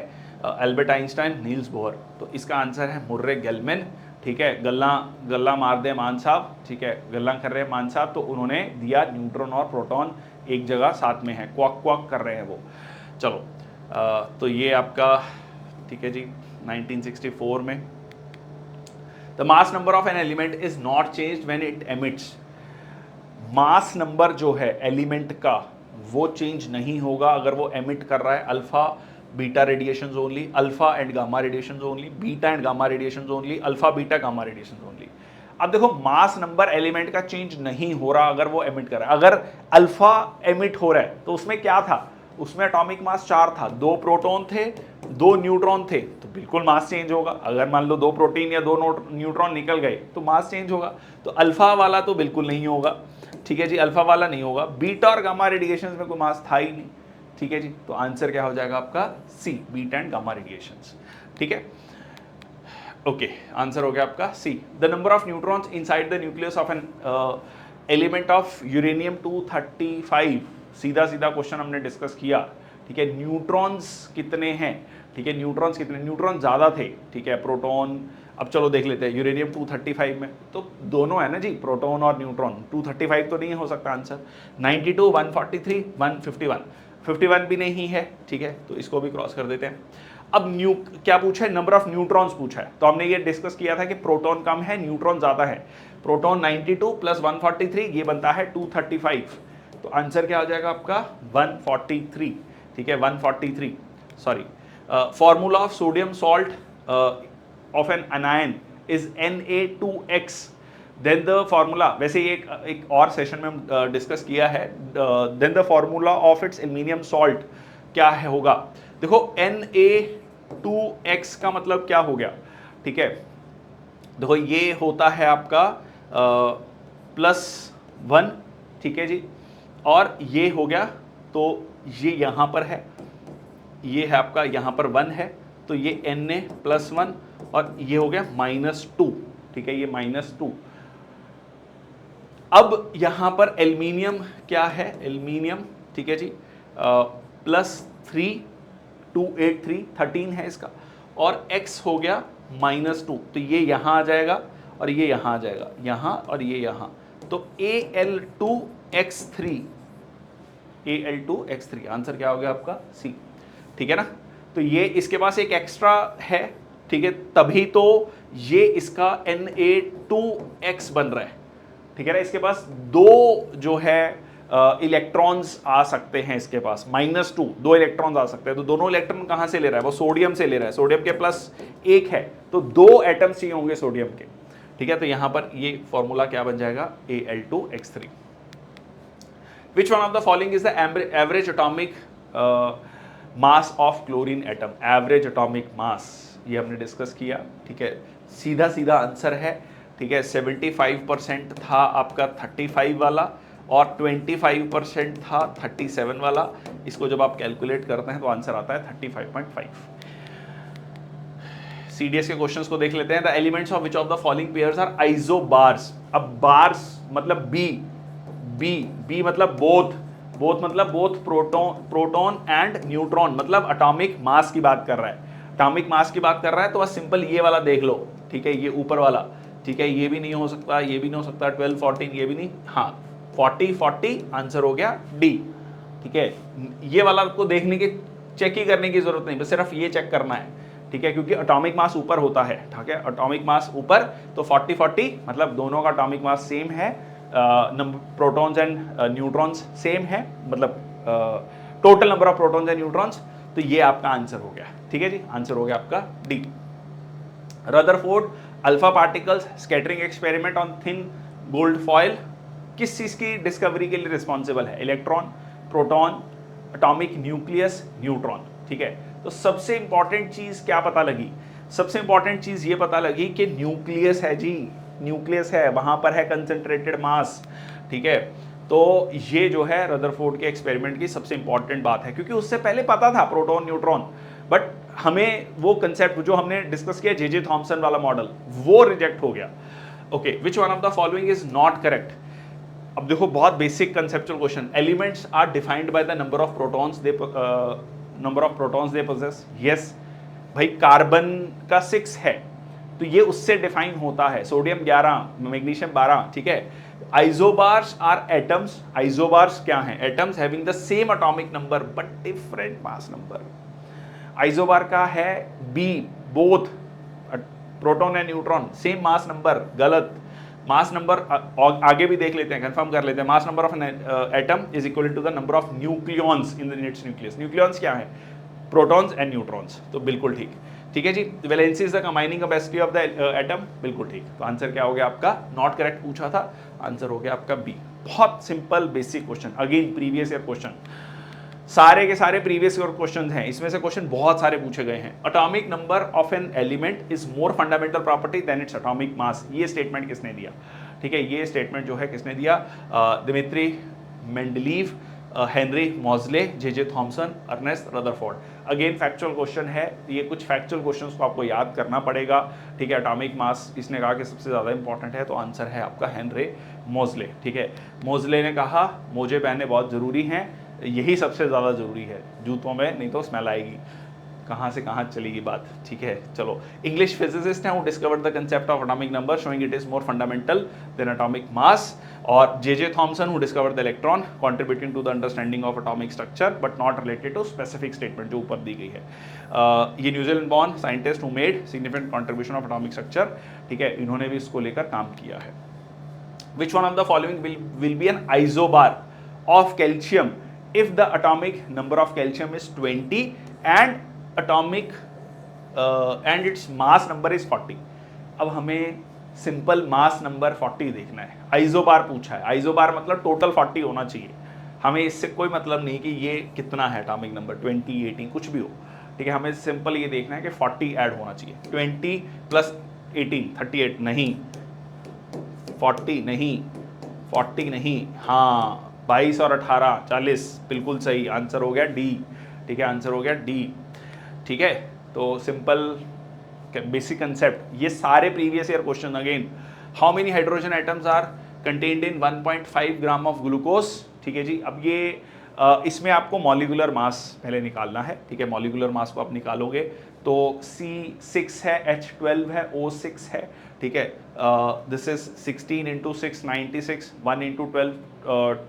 एल्बर्ट आइंस्टाइन, नील्स बोहर। तो इसका आंसर है मुर्रे गेलमैन। ठीक है, गल्ला मार दे मान साहब। ठीक है, गल्ला कर रहे हैं मान साहब, तो उन्होंने दिया न्यूट्रॉन और प्रोटॉन एक जगह साथ में है, क्वाक क्वाक कर रहे हैं वो। चलो तो ये आपका, ठीक है जी, 1964 में। The mass number of an element is not changed when it emits. Mass number जो है एलिमेंट का वो चेंज नहीं होगा अगर वो एमिट कर रहा है alpha beta radiations only, alpha and gamma radiations only, beta and gamma radiations only, alpha beta gamma radiations only. अब देखो, मास नंबर एलिमेंट का चेंज नहीं हो रहा अगर वो एमिट कर रहा है। अगर अल्फा एमिट हो रहा है तो उसमें क्या था, उसमें एटॉमिक मास 4 था, 2 प्रोटॉन थे, 2 न्यूट्रॉन थे, तो बिल्कुल मास चेंज होगा। अगर मान लो 2 प्रोटीन या 2 न्यूट्रॉन निकल गए तो मास चेंज होगा। तो अल्फा वाला तो बिल्कुल नहीं होगा। ठीक है जी, अल्फा वाला नहीं होगा। बीटा और गामा रेडिएशंस में कोई मास था ही नहीं। ठीक है जी, तो आंसर क्या हो जाएगा आपका, C, beta and gamma radiations. ठीक है, ओके, आंसर हो गया आपका C. The number of neutrons inside the nucleus of an element of uranium 235। सीधा सीधा क्वेश्चन हमने डिस्कस किया। ठीक है, न्यूट्रॉन्स कितने हैं। ठीक है, न्यूट्रॉन्स कितने, न्यूट्रॉन ज़्यादा थे। ठीक है, प्रोटॉन, अब चलो देख लेते हैं, यूरेनियम 235 में तो दोनों है ना जी, प्रोटॉन और न्यूट्रॉन। 235 तो नहीं हो सकता आंसर। 92, 143, 151, 51 भी नहीं है। ठीक है, तो इसको भी क्रॉस कर देते हैं। अब क्या पूछा है, नंबर ऑफ न्यूट्रॉन्स पूछा है। तो हमने ये डिस्कस किया था कि प्रोटॉन कम है, न्यूट्रॉन ज़्यादा है। प्रोटॉन 92 प्लस 143, ये बनता है 235। तो आंसर क्या हो जाएगा आपका, 143। ठीक है, 143, sorry. Formula of sodium salt of an anion is Na2x। Then the formula, वैसे ये एक और सेशन में हम डिस्कस किया है। Then the formula of its aluminium salt क्या है होगा। देखो, Na2x का मतलब क्या हो गया। ठीक है, देखो ये होता है आपका +1। ठीक है जी, और ये हो गया, तो ये यहाँ पर है, ये है आपका यहाँ पर 1 है, तो ये Na+1 और ये हो गया -2। ठीक है, ये -2। अब यहाँ पर एल्यूमिनियम क्या है, एल्यूमिनियम, ठीक है जी, +3, 283, 13 है इसका, और x हो गया -2, तो ये यहाँ आ जाएगा और ये यहाँ आ जाएगा, यहाँ और ये यहाँ, तो Al2x3, Al2x3 आंसर क्या हो गया आपका, सी। ठीक है ना, तो ये इसके पास एक एक्स्ट्रा है। ठीक है, तभी तो ये इसका Na2x बन रहा है। ठीक है ना, इसके पास 2 जो है इलेक्ट्रॉन्स आ सकते हैं, इसके पास -2, 2 इलेक्ट्रॉन्स आ सकते हैं। तो दोनों इलेक्ट्रॉन कहां से ले रहा है, वो सोडियम से ले रहा है। सोडियम के +1 है, तो 2 एटम्स चाहिए होंगे सोडियम के। ठीक है, तो यहां पर ये फॉर्मूला क्या बन जाएगा, Al2x3। Which one of the following is the average atomic mass of chlorine atom. Average atomic mass, ये हमने डिस्कस किया। ठीक है, सीधा सीधा आंसर है। ठीक है, 75% था आपका 35 वाला और 25% था 37 वाला। इसको जब आप कैलकुलेट करते हैं तो आंसर आता है 35.5। CDS के क्वेश्चंस को देख लेते हैं। The elements of which of the following pairs are isobars. अब बार्स मतलब बी मतलब बोथ मतलब बोथ प्रोटॉन एंड न्यूट्रॉन, मतलब एटॉमिक मास की बात कर रहा है। एटॉमिक मास की बात कर रहा है तो बस सिंपल ये वाला देख लो। ठीक है, ये ऊपर वाला, ठीक है, ये भी नहीं हो सकता, ये भी नहीं हो सकता, 12, 14 ये भी नहीं, हाँ 40 आंसर हो गया डी। ठीक है, ये वाला आपको देखने के चेक ही करने की जरूरत नहीं, बस सिर्फ ये चेक करना है। ठीक है, क्योंकि एटॉमिक मास ऊपर होता है। ठीक है, एटॉमिक मास ऊपर, तो 40 मतलब दोनों का एटॉमिक मास सेम है, प्रोटॉन्स एंड न्यूट्रॉन्स सेम है, मतलब total number of protons and neutrons. तो ये आपका आंसर हो गया। ठीक है जी, आंसर हो गया आपका D. Rutherford alpha particles scattering experiment on thin gold foil किस चीज की डिस्कवरी के लिए रिस्पॉन्सिबल है? Electron, proton, atomic nucleus, neutron. ठीक है, तो सबसे इंपॉर्टेंट चीज क्या पता लगी? सबसे इंपॉर्टेंट चीज ये पता लगी कि न्यूक्लियस है जी, न्यूक्लियस है, वहां पर है कंसंट्रेटेड मास। ठीक है, तो ये जो है रदरफोर्ड के एक्सपेरिमेंट की सबसे इंपॉर्टेंट बात है, क्योंकि उससे पहले पता था प्रोटॉन न्यूट्रॉन, बट हमें वो कंसेप्ट जो हमने डिस्कस किया जे थॉमसन वाला मॉडल, वो रिजेक्ट हो गया। Okay, which one of the following is not correct? अब देखो, बहुत basic conceptual question. Elements are defined by the number of protons they possess. Yes भाई, कार्बन का 6 है तो ये उससे डिफाइन होता है। Sodium 11, magnesium 12। ठीक है, आइसोबार्स आर एटम्स। आइसोबार्स क्या हैं? Atoms having the same atomic number but different mass number. Isobar का है B, both proton and neutron same mass number. गलत। मास नंबर आगे भी देख लेते हैं, कंफर्म कर लेते हैं। Mass number of an atom is equal to the number of nucleons in its nucleus. Nucleons क्या है? Protons and neutrons. तो बिल्कुल ठीक। ठीक है जी, valency is the combining capacity of the atom. बिल्कुल ठीक। तो आंसर क्या हो गया आपका? नॉट करेक्ट पूछा था, आंसर हो गया आपका बी। बहुत simple basic question, again previous year question, सारे के सारे प्रीवियस ईयर क्वेश्चन हैं, इसमें से क्वेश्चन बहुत सारे पूछे गए हैं। Atomic number of an element is more fundamental property than its atomic mass. ये स्टेटमेंट किसने दिया? ठीक है, ये स्टेटमेंट जो है किसने दिया? Dmitri Mendeleev, Henry Moseley, J Thomson, Ernest Rutherford. Again factual question है, ये कुछ फैक्चुअल क्वेश्चंस को आपको याद करना पड़ेगा। ठीक है, एटॉमिक मास इसने कहा कि सबसे ज़्यादा इंपॉर्टेंट है, तो आंसर है आपका हेनरी मॉजले। ठीक है, मॉजले ने कहा मोजे पहनने बहुत ज़रूरी हैं, यही सबसे ज़्यादा ज़रूरी है जूतों में, नहीं तो स्मेल आएगी। कहाँ से कहाँ चलेगी बात। ठीक है, चलो। इंग्लिश फिजिसिस्ट हैं, वो discovered the concept of atomic number showing it is more fundamental than atomic mass. और J Thomson who discovered the electron contributing to the understanding of atomic structure but not related to specific statement जो ऊपर दी गई है। ये New Zealand born scientist who made significant contribution of atomic structure. ठीक है, इन्होंने भी इसको लेकर काम किया है। Which one of the following will B N isobar of calcium if the atomic number of calcium is 20 and atomic and its mass number is 40। अब हमें सिंपल मास नंबर 40 देखना है, आइसोबार पूछा है। आइसोबार मतलब टोटल 40 होना चाहिए, हमें इससे कोई मतलब नहीं कि ये कितना है एटॉमिक नंबर, 20, 18 कुछ भी हो। ठीक है, हमें सिंपल ये देखना है कि 40 ऐड होना चाहिए। 20 + 18 38 नहीं, 40 नहीं, 40 नहीं, हाँ 22 और 18 40। बिल्कुल सही, आंसर हो गया डी। ठीक है, आंसर हो गया डी। ठीक है, तो सिंपल बेसिक कंसेप्ट, ये सारे previous year question. Again, how many hydrogen atoms are contained in 1.5 gram of glucose. ठीक है जी, अब ये इसमें आपको मॉलिक्यूलर मास पहले निकालना है। ठीक है, मॉलिक्यूलर मास को आप निकालोगे तो C6 है, H12 है, O6 है। ठीक है, दिस इज 16 × 6 96, 1 × 12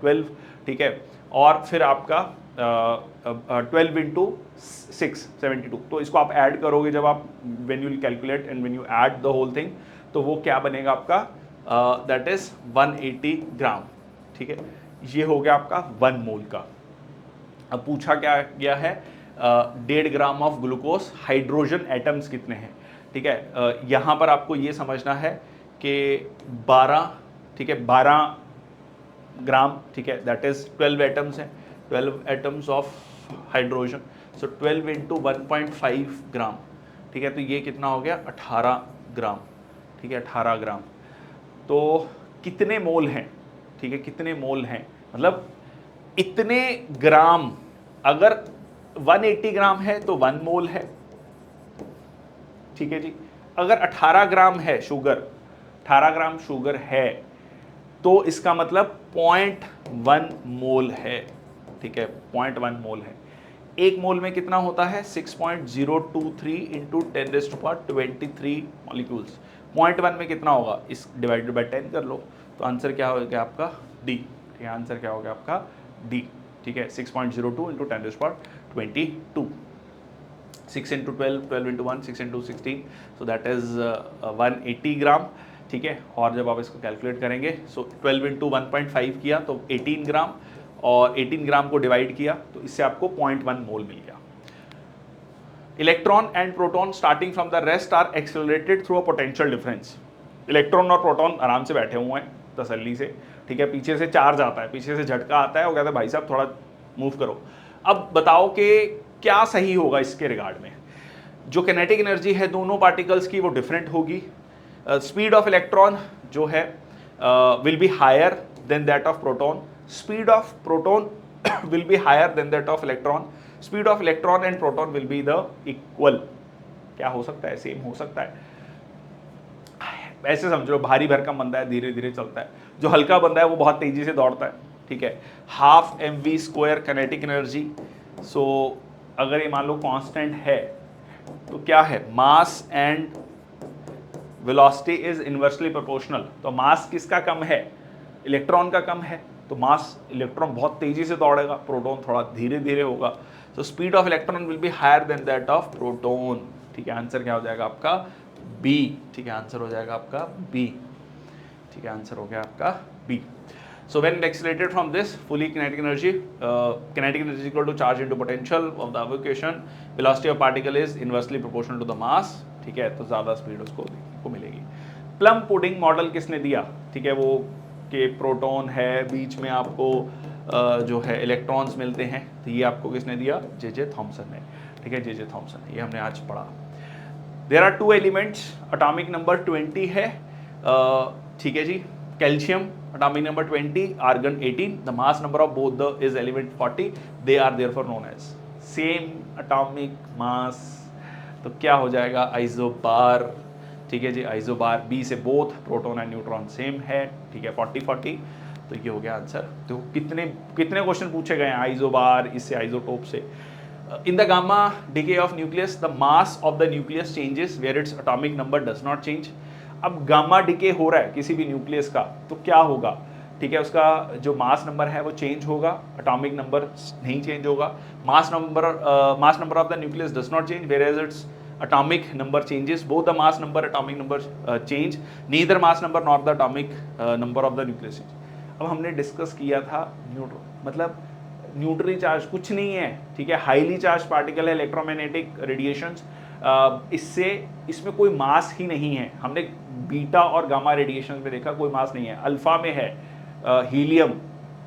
12। ठीक है, और फिर आपका 12 × 6 72। तो इसको आप ऐड करोगे जब आप when you calculate and when you add the whole thing, तो वो क्या बनेगा आपका? That is 180 gram. ठीक है, ये हो गया आपका 1 मोल का। अब पूछा क्या गया है? 1.5 gram of glucose, hydrogen atoms कितने हैं? ठीक है, यहाँ पर आपको ये समझना है कि 12, ठीक है 12 ग्राम। ठीक है, दैट इज 12 एटम्स हैं, 12 एटम्स ऑफ हाइड्रोजन। सो 12 × 1.5 ग्राम। ठीक है, तो ये कितना हो गया? 18 ग्राम। ठीक है, 18 ग्राम। तो कितने मोल हैं? ठीक है, कितने मोल हैं मतलब इतने ग्राम। अगर 180 ग्राम है तो 1 मोल है। ठीक है जी, अगर 18 ग्राम है शुगर, 18 ग्राम शुगर है, तो इसका मतलब 0.1 मोल है। ठीक है, 0.1 मोल है। 1 मोल में कितना होता है? 6.023 × 10⁻23 मॉलिक्यूल्स। 0.1 में कितना होगा? इस डिवाइडेड बाय 10 कर लो, तो आंसर क्या हो गया आपका? डी। ठीक है, आंसर क्या हो गया आपका? डी। ठीक है, 6.02 × 10⁻22। 6 × 12, 12 × 1, 6 × 16, सो दैट इज 180 ग्राम। ठीक है, और जब आप इसको कैलकुलेट करेंगे, सो 12 × 1.5 किया तो 18 ग्राम, और 18 ग्राम को डिवाइड किया तो इससे आपको 0.1 मोल मिल गया। Electron and proton starting from the rest are accelerated through a potential difference. Electron और प्रोटॉन आराम से बैठे हुए हैं तसल्ली से, ठीक है, पीछे से चार्ज आता है, पीछे से झटका आता है, वो कहता है भाई साहब थोड़ा मूव करो। अब बताओ कि क्या सही होगा इसके रिगार्ड में। जो किनेटिक एनर्जी है दोनों पार्टिकल्स की वो डिफरेंट होगी। स्पीड ऑफ इलेक्ट्रॉन जो है will be higher than that of proton, speed of proton will be higher than that of electron, speed of electron and proton will be the equal. क्या हो सकता है, same हो सकता है। ऐसे समझ लो भारी भरकम बंदा है धीरे धीरे चलता है, जो हल्का बंदा है वो बहुत तेजी से दौड़ता है, ठीक है। Half mv square kinetic energy. So अगर ये मान लो कांस्टेंट है तो क्या है, mass and velocity is inversely proportional. तो मास किसका कम है, इलेक्ट्रॉन का कम है, तो मास इलेक्ट्रॉन बहुत तेजी से दौड़ेगा, प्रोटॉन थोड़ा धीरे धीरे होगा। तो speed of electron will be higher than that of proton, ठीक है। आंसर क्या हो जाएगा आपका बी, ठीक है, आंसर हो जाएगा आपका बी, ठीक है, आंसर हो गया आपका B. So when accelerated from this fully kinetic energy is equal to charge into potential of the evacuation, velocity of particle is inversely proportional to the mass, ठीक है, तो ज़्यादा स्पीड उसको देखने को मिलेगी। प्लम पुडिंग मॉडल किसने दिया, ठीक है, वो कि प्रोटॉन है बीच में आपको जो है इलेक्ट्रॉन्स मिलते हैं, तो ये आपको किसने दिया, जे थॉमसन ने, ठीक है, जे थॉमसन, ये हमने आज पढ़ा। There are two elements, atomic number 20 है, ठीक है जी, calcium atomic number 20, argon 18, the mass number of both the is element 40, they are therefore known as same atomic mass। तो क्या हो जाएगा, आइसोबार, ठीक है जी, आइसोबार। बी से both proton and neutron same है, ठीक है, 40-40, तो ये हो गया आंसर। तो कितने क्वेश्चन पूछे गए हैं आइसोबार, इससे आइसोटोप से। In the gamma decay of nucleus the mass of the nucleus changes where its atomic number does not change. अब गामा डिके हो रहा है किसी भी न्यूक्लियस का, तो क्या होगा, ठीक है, उसका जो मास नंबर है वो चेंज होगा, एटॉमिक नंबर नहीं चेंज होगा। Mass number of the nucleus does not change whereas its atomic number changes, both the mass number atomic number change, neither mass number nor the atomic number of the nucleus change। अब हमने discuss किया था neutron, मतलब neutrally charge कुछ नहीं है, ठीक है, हाईली चार्ज पार्टिकल है, इलेक्ट्रोमैग्नेटिक रेडिएशंस, इसमें कोई मास ही नहीं है। हमने बीटा और गामा रेडिएशन में देखा कोई मास नहीं है। अल्फा में है हीलियम,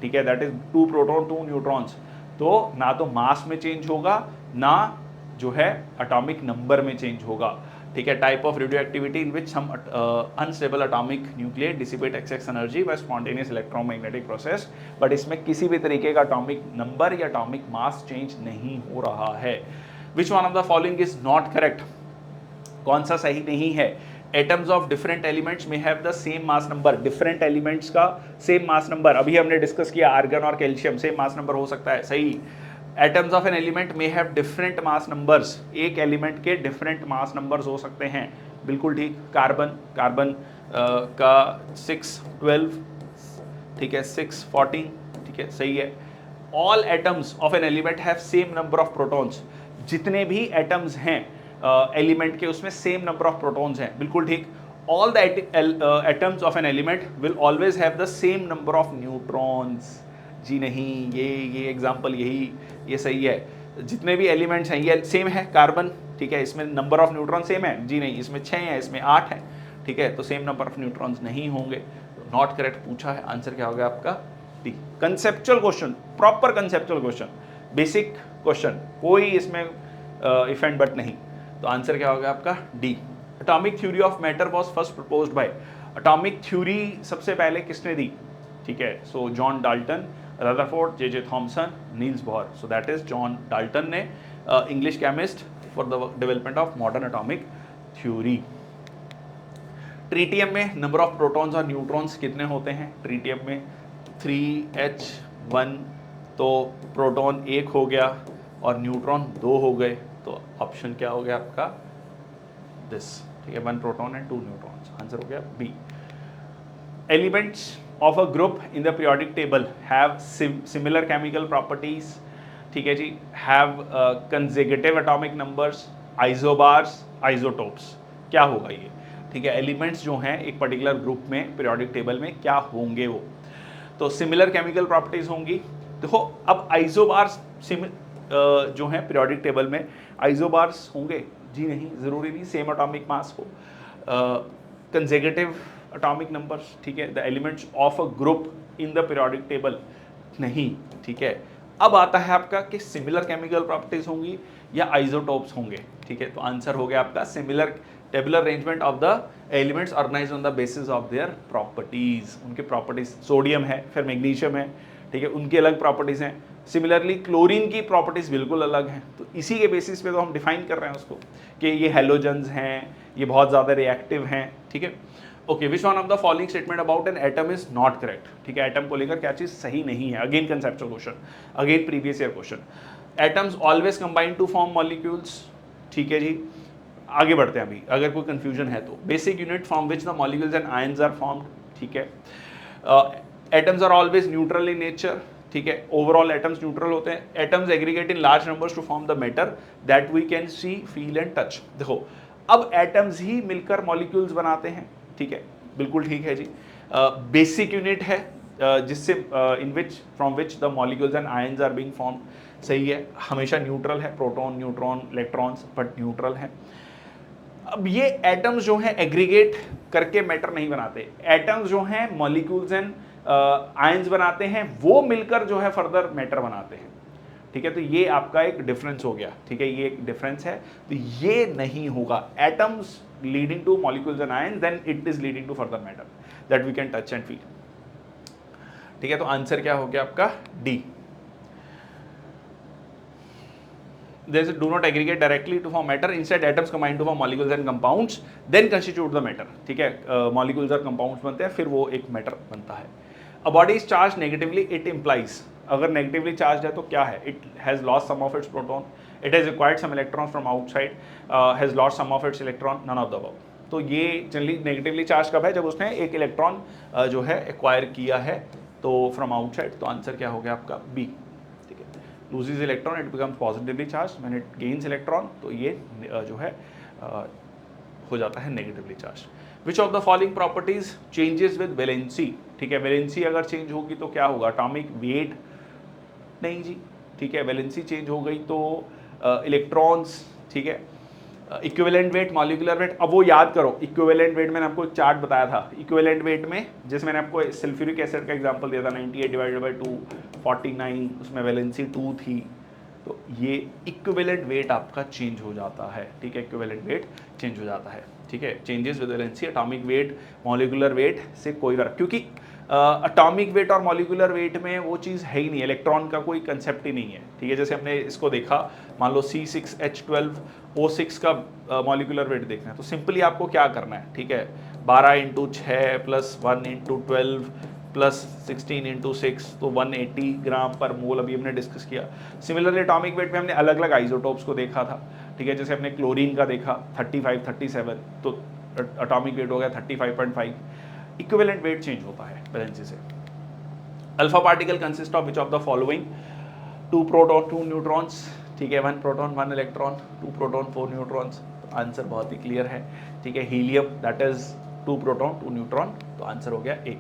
ठीक है, दैट इज 2 प्रोटॉन 2 न्यूट्रॉन्स, तो ना तो मास में चेंज होगा ना जो है एटॉमिक नंबर में चेंज होगा, ठीक है। Type of radio activity in which some unstable atomic nuclear dissipate excess energy by spontaneous electromagnetic process, but इसमें किसी भी तरीके का एटॉमिक नंबर या एटॉमिक मास चेंज नहीं हो रहा है। Which one of the following is not correct, कौन सा सही नहीं है। एटम्स ऑफ डिफरेंट एलिमेंट्स में have the same mass number, different elements का सेम मास नंबर, अभी हमने डिस्कस किया आर्गन और कैल्शियम सेम मास नंबर हो सकता है, सही। एटम्स ऑफ एन एलिमेंट में हैव डिफरेंट मास नंबर्स, एक एलिमेंट के डिफरेंट मास नंबर्स हो सकते हैं, बिल्कुल ठीक। कार्बन का 6-12, ठीक है, 6-14, ठीक है, सही है। All atoms of an element have same number of protons, जितने भी एटम्स हैं एलिमेंट के उसमें सेम नंबर ऑफ प्रोटॉन्स हैं, बिल्कुल ठीक। All the atoms of an element will always have the same number of neutrons, जी नहीं, ये एग्जांपल ये सही है। जितने भी एलिमेंट्स हैं ये सेम है, कार्बन, ठीक है, इसमें नंबर ऑफ न्यूट्रॉन सेम है, जी नहीं, इसमें 6 है, इसमें 8 है, ठीक है, तो सेम नंबर ऑफ न्यूट्रॉन्स नहीं होंगे, नॉट करेक्ट पूछा है। आंसर क्या हो गया आपका D. Conceptual question, proper conceptual question, basic question, कोई इसमें इफ एंड बट नहीं, तो आंसर क्या हो गया आपका D. Atomic theory of matter was first proposed by, atomic theory सबसे पहले किसने दी, ठीक है, so John Dalton, Rutherford, J Thomson, Niels Bohr, so that is John Dalton ने, English chemist for the development of modern atomic theory. Tritium में number of protons और neutrons कितने होते हैं, ट्रीटियम में 3H1, तो प्रोटॉन 1 हो गया और न्यूट्रॉन 2 हो गए, तो ऑप्शन क्या हो गया आपका दिस, ठीक है, 1 प्रोटॉन एंड 2 न्यूट्रॉन्स, आंसर हो गया बी। एलिमेंट्स of a group in the periodic table have similar chemical properties, ठीक है जी, have consecutive atomic numbers, isobars, isotopes, क्या होगा ये, ठीक है। एलिमेंट्स जो हैं एक पर्टिकुलर ग्रुप में पीरियोडिक टेबल में क्या होंगे वो, तो सिमिलर केमिकल प्रॉपर्टीज होंगी। देखो अब आइसोबार्स जो है पीरियोडिक टेबल में आइसोबार्स होंगे? जी नहीं, ज़रूरी नहीं सेम एटॉमिक मास हो। कंसेक्यूटिव एटॉमिक नंबर्स, ठीक है, the elements of a group in the periodic table, नहीं, ठीक है। अब आता है आपका कि सिमिलर केमिकल प्रॉपर्टीज होंगी या आइसोटोप्स होंगे, ठीक है। तो आंसर हो गया आपका similar tabular arrangement of the elements organized on the basis of their properties, उनके प्रॉपर्टीज। सोडियम है, फिर मैग्नीशियम है, ठीक है, उनकी अलग प्रॉपर्टीज हैं। सिमिलरली क्लोरीन की प्रॉपर्टीज बिल्कुल अलग हैं, तो इसी के बेसिस पे तो हम डिफाइन कर रहे हैं उसको कि ये हेलोजेंस हैं, ये बहुत ज़्यादा रिएक्टिव हैं, ठीक है। Okay, which one of the following statement about an atom is not correct, ठीक है। एटम को लेकर क्या चीज़ सही नहीं है? Again conceptual question, again previous year question. Atoms always combine to form molecules, ठीक है जी। आगे बढ़ते हैं अभी, अगर कोई कंफ्यूजन है तो। Basic unit from which the molecules and ions are formed, ठीक है। Atoms are always neutral in nature, ठीक है। ओवरऑल एटम्स न्यूट्रल होते हैं। Atoms aggregate in large numbers to form the matter that we can see, feel and touch. देखो, अब atoms ही मिलकर molecules बनाते हैं, ठीक है, बिल्कुल ठीक है जी। बेसिक यूनिट है जिससे in which from which the molecules and ions are being form, सही है। हमेशा न्यूट्रल है, proton, neutron, electrons, but neutral है। अब ये एटम्स जो हैं एग्रीगेट करके मैटर नहीं बनाते। एटम्स जो हैं मॉलिक्यूल्स एंड आयंस बनाते हैं, वो मिलकर जो है फर्दर मैटर बनाते हैं, ठीक है। तो ये आपका एक डिफरेंस हो गया, ठीक है, ये एक डिफरेंस है। तो ये नहीं होगा atoms leading to molecules and ions, then it is leading to further matter that we can touch and feel, ठीक है। तो आंसर क्या हो गया आपका? D. They do not aggregate directly to form matter. Instead, atoms combine to form molecules and compounds, then constitute the matter. ठीक है, molecules और compounds बनते हैं, फिर वो एक matter बनता है। A body is charged negatively, it implies, अगर negatively charged है तो क्या है? It has lost some of its proton, it has acquired some electrons from outside, has lost some of its electron, none of the above. तो ये generally negatively charge कब है? जब उसने एक इलेक्ट्रॉन जो है एक्वायर किया है तो फ्रॉम आउटसाइड। तो आंसर क्या हो गया आपका? बी, ठीक है। Loses electron, it becomes positively charge, when it gains electron, तो ये जो है हो जाता है negatively charge. Which of the following properties changes with valency, ठीक है। वैलेंसी अगर चेंज होगी तो क्या होगा? एटॉमिक वेट, नहीं जी, ठीक है। वैलेंसी चेंज हो गई तो इलेक्ट्रॉन्स, ठीक है। इक्विवेलेंट वेट, मॉलिक्यूलर वेट, अब वो याद करो। इक्विवेलेंट वेट मैंने आपको एक चार्ट बताया था। इक्विवेलेंट वेट में जैसे मैंने आपको सल्फ्यूरिक एसिड का एग्जांपल दिया था, 98 डिवाइडेड बाय 2, 49, उसमें वैलेंसी 2 थी। तो ये इक्विवेलेंट वेट आपका चेंज हो जाता है, ठीक है। इक्विवेलेंट वेट चेंज हो जाता है, ठीक है। Changes with valency, atomic weight, molecular weight से कोई फर्क, क्योंकि एटॉमिक वेट और मॉलिक्यूलर वेट में वो चीज़ है ही नहीं, इलेक्ट्रॉन का कोई कंसेप्ट ही नहीं है, ठीक है। जैसे हमने इसको देखा, मान लो C6H12O6 का मॉलिक्यूलर वेट देखना है तो सिंपली आपको क्या करना है, ठीक है, 12 × 6 + 1 × 12 + 16 × 6, तो 180 ग्राम पर मोल अभी हमने डिस्कस किया। सिमिलरली एटॉमिक वेट में हमने अलग अलग आइसोटोप्स को देखा था, ठीक है। जैसे हमने क्लोरीन का देखा 35, 37, तो एटॉमिक वेट हो गया 35.5। इक्विवेलेंट वेट चेंज होता है वैलेंसी से। Alpha particle consist of which of the following? 2 proton 2 neutrons, ठीक है, 1 प्रोटॉन 1 इलेक्ट्रॉन, 2 प्रोटॉन 4 न्यूट्रॉन्स। तो आंसर बहुत ही क्लियर है, ठीक है। Helium, that is 2 proton 2 neutron, तो आंसर हो गया ए,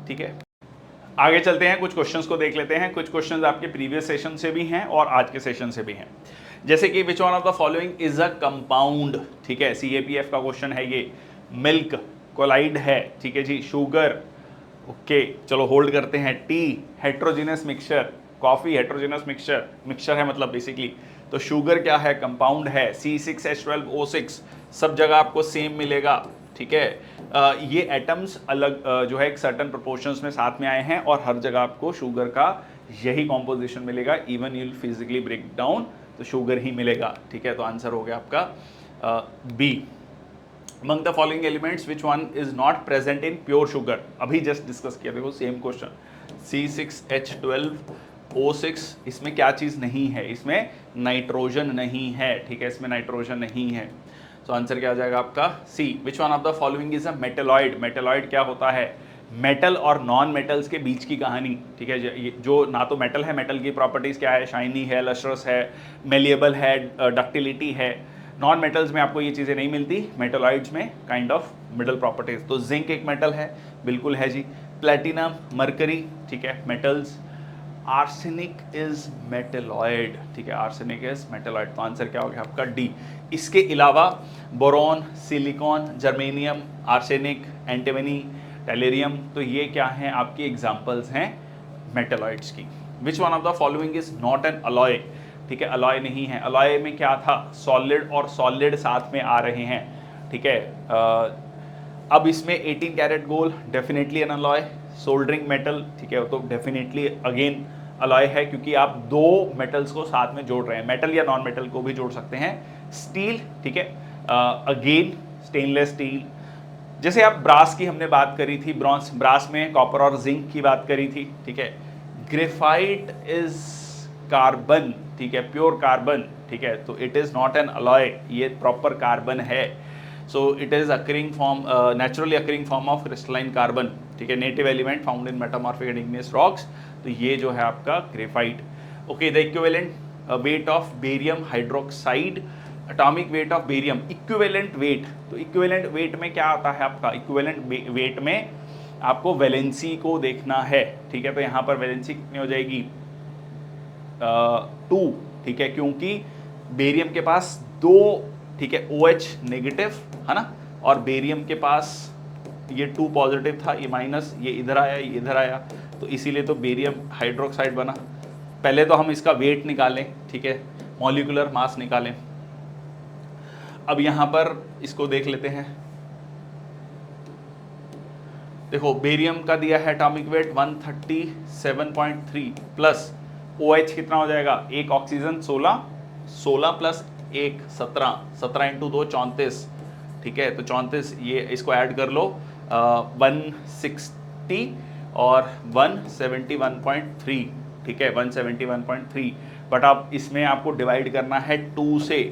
ठीक है। आगे चलते हैं, कुछ क्वेश्चंस को देख लेते हैं। कुछ क्वेश्चंस आपके प्रीवियस सेशन से भी हैं और आज के सेशन से भी हैं। जैसे कि विच one of the following is a compound, ठीक है, CAPF का क्वेश्चन है ये। मिल्क कोलाइड है, ठीक है जी। शुगर, ओके, चलो होल्ड करते हैं। T heterogeneous mixture, coffee heterogeneous mixture, mixture है मतलब बेसिकली। तो शुगर क्या है? कंपाउंड है। C6H12O6 सब जगह आपको सेम मिलेगा, ठीक है। ये एटम्स अलग जो है एक सर्टन प्रोपोर्शंस में साथ में आए हैं और हर जगह आपको शुगर का यही कॉम्पोजिशन मिलेगा। Even you physically break down तो शुगर ही मिलेगा, ठीक है। तो आंसर हो गया आपका B. Among the following elements, which one is not present in pure sugar? अभी जस्ट डिस्कस किया, देखो सेम क्वेश्चन। C6H12O6, इसमें क्या चीज़ नहीं है? इसमें नाइट्रोजन नहीं है, ठीक है, इसमें नाइट्रोजन नहीं है। तो आंसर क्या आ जाएगा आपका? C. Which one of the following is a metalloid? Metalloid क्या होता है? मेटल और नॉन मेटल्स के बीच की कहानी, ठीक है। जो ना तो मेटल है, मेटल की प्रॉपर्टीज़ क्या है? शाइनी है, लस्ट्रस है, मेलिएबल है, डक्टिलिटी है। नॉन मेटल्स में आपको ये चीज़ें नहीं मिलती, मेटलॉइड्स में काइंड ऑफ मिडल प्रॉपर्टीज। तो जिंक एक मेटल है, बिल्कुल है जी। प्लेटिनम, मरकरी, ठीक है, मेटल्स। आर्सेनिक इज मेटलॉइड, ठीक है, आर्सेनिक इज मेटलॉइड। तो आंसर क्या हो गया आपका डी। इसके अलावा boron, silicon, germanium, arsenic, antimony, टेलेरियम, तो ये क्या हैं आपकी एग्जांपल्स हैं मेटलॉइड्स की। विच one of the following is not an alloy, ठीक है, अलॉय नहीं है। अलॉय में क्या था, सॉलिड और सॉलिड साथ में आ रहे हैं, ठीक है। अब इसमें 18 carat gold definitely an alloy, soldering metal, ठीक है, तो डेफिनेटली अगेन अलॉय है, क्योंकि आप दो मेटल्स को साथ में जोड़ रहे हैं, मेटल या नॉन मेटल को भी जोड़ सकते हैं। स्टील, ठीक है, अगेन स्टेनलेस स्टील। जैसे आप ब्रास की हमने बात करी थी, ब्रॉन्ज, ब्रास में कॉपर और जिंक की बात करी थी, ठीक है। ग्रेफाइट इज कार्बन, ठीक है, प्योर कार्बन, ठीक है, तो it is not an alloy, ये प्रॉपर कार्बन है। So it is occurring form, naturally occurring form of crystalline carbon, ठीक है, native element found in metamorphic and igneous rocks. तो ये जो है आपका graphite. Okay, the equivalent weight of barium hydroxide, atomic weight of barium, equivalent weight. तो equivalent weight में क्या आता है आपका, इक्विवेलेंट वेट में आपको वैलेंसी को देखना है, ठीक है। तो यहाँ पर वैलेंसी कितनी हो जाएगी, 2, ठीक है, क्योंकि बेरियम के पास 2, ठीक है, OH नेगेटिव है ना, और बेरियम के पास ये 2 पॉजिटिव था, ये माइनस, ये इधर आया, ये इधर आया, तो इसीलिए तो बेरियम हाइड्रोक्साइड बना। पहले तो हम इसका वेट निकालें, ठीक है, मॉलिक्यूलर मास निकालें। अब यहाँ पर इसको देख लेते हैं। देखो बेरियम का दिया है एटॉमिक वेट 137.3 प्लस OH कितना हो जाएगा, एक ऑक्सीजन 16, 16 प्लस 1 17, 17 इंटू 2 34, ठीक है, तो 34, ये इसको ऐड कर लो, 160 और 171.3, ठीक है, 171.3। बट अब इसमें आपको डिवाइड करना है 2 से,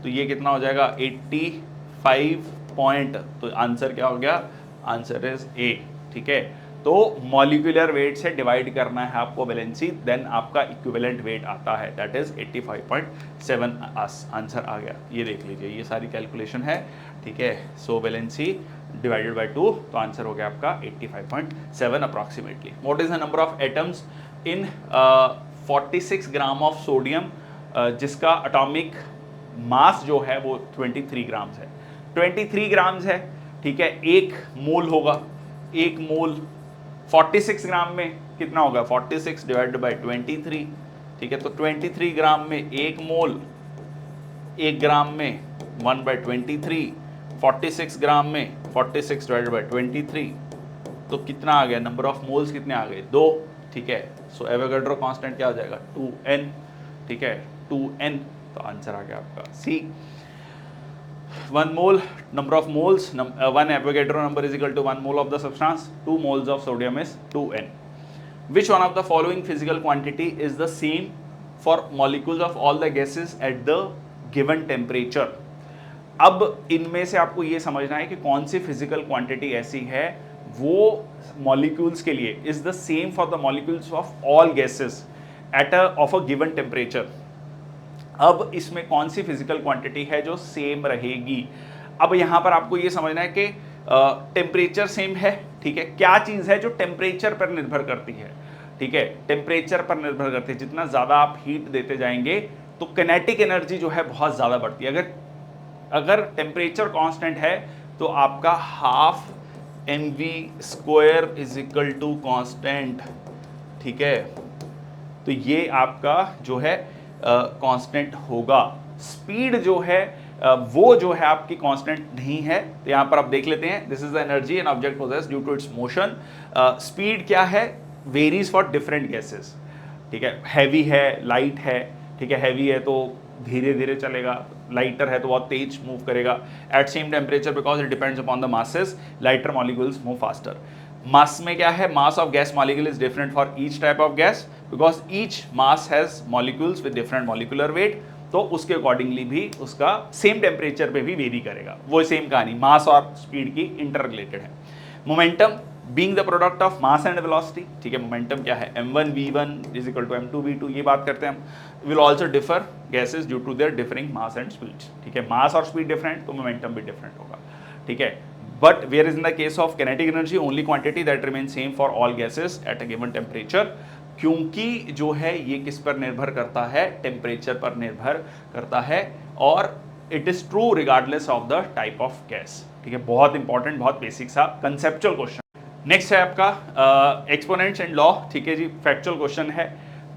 तो ये कितना हो जाएगा 85 पॉइंट। तो आंसर क्या हो गया, आंसर इज ए, ठीक है। तो मॉलिक्यूलर वेट से डिवाइड करना है आपको वैलेंसी, देन आपका इक्विवेलेंट वेट आता है, दैट इज 85.7 आंसर आ गया। ये देख लीजिए, ये सारी कैलकुलेशन है, ठीक है। सो वैलेंसी डिवाइडेड बाय 2, तो आंसर हो गया आपका 85.7 approximately. What is the number of atoms in 46 gram of sodium, जिसका एटॉमिक मास जो है वो 23 ग्राम्स है, 23 ग्राम्स है, ठीक है। एक मोल होगा, एक मोल 46 ग्राम में कितना होगा, 46 डिवाइडेड बाय 23, ठीक है, तो 23 ग्राम में एक मोल, 1 ग्राम में 1/23, 46 ग्राम में 46 डिवाइडेड बाय 23, तो कितना आ गया, नंबर ऑफ मोल्स कितने आ गए, 2, ठीक है। सो एवोगाड्रो कांस्टेंट क्या हो जाएगा, 2n, ठीक है, 2n, तो आंसर आ गया आपका सी। 1 mole, number of moles, 1 Avogadro number is equal to 1 mole of the substance, 2 moles of sodium is 2n. Which one of the following physical quantity is the same for molecules of all the gases at the given temperature? अब इनमें से आपको ये समझना है कि कौन सी physical quantity ऐसी है वो मॉलिक्यूल्स के लिए is the same for the molecules of all gases at of a given temperature. अब इसमें कौन सी फिजिकल क्वांटिटी है जो सेम रहेगी। अब यहाँ पर आपको ये समझना है कि टेम्परेचर सेम है, ठीक है, क्या चीज़ है जो टेम्परेचर पर निर्भर करती है, ठीक है, टेम्परेचर पर निर्भर करती है। जितना ज़्यादा आप हीट देते जाएंगे तो किनेटिक एनर्जी जो है बहुत ज़्यादा बढ़ती है। अगर टेम्परेचर कांस्टेंट है तो आपका ½ mv² कांस्टेंट, ठीक है, तो ये आपका जो है कांस्टेंट होगा। स्पीड जो है वो जो है आपकी कांस्टेंट नहीं है, तो यहाँ पर आप देख लेते हैं, this is the energy an object possesses due to its motion. Speed क्या है, वेरीज फॉर डिफरेंट गैसेस, ठीक है, हैवी है, लाइट है, ठीक है, हैवी है तो धीरे धीरे चलेगा, लाइटर है तो बहुत तेज मूव करेगा। At same temperature because it depends upon the masses, lighter molecules move faster. Mass में क्या है, mass of gas molecule is different for each type of gas because each mass has molecules with different molecular weight, तो उसके accordingly भी उसका same temperature पे भी very करेगा। वो सेम कहानी, मास और स्पीड की इंटर रिलेटेड है। Momentum being the product of mass and velocity, ठीक है, मोमेंटम क्या है, m1v1 is equal to m2v2, ये बात करते हैं हम। Will also differ gases due to their differing mass and speed, ठीक है, मास और स्पीड डिफरेंट तो मोमेंटम भी डिफरेंट होगा, ठीक है। But whereas in the case of kinetic energy, only quantity that remains same for all gases at a given temperature. क्योंकि जो है ये किस पर निर्भर करता है, टेम्परेचर पर निर्भर करता है, और it is true regardless of the type of gas. ठीक है, बहुत इंपॉर्टेंट, बहुत बेसिक सा कंसेप्चुअल क्वेश्चन। नेक्स्ट है आपका एक्सपोनेंट्स एंड लॉ। ठीक है जी, फैक्चुअल क्वेश्चन है,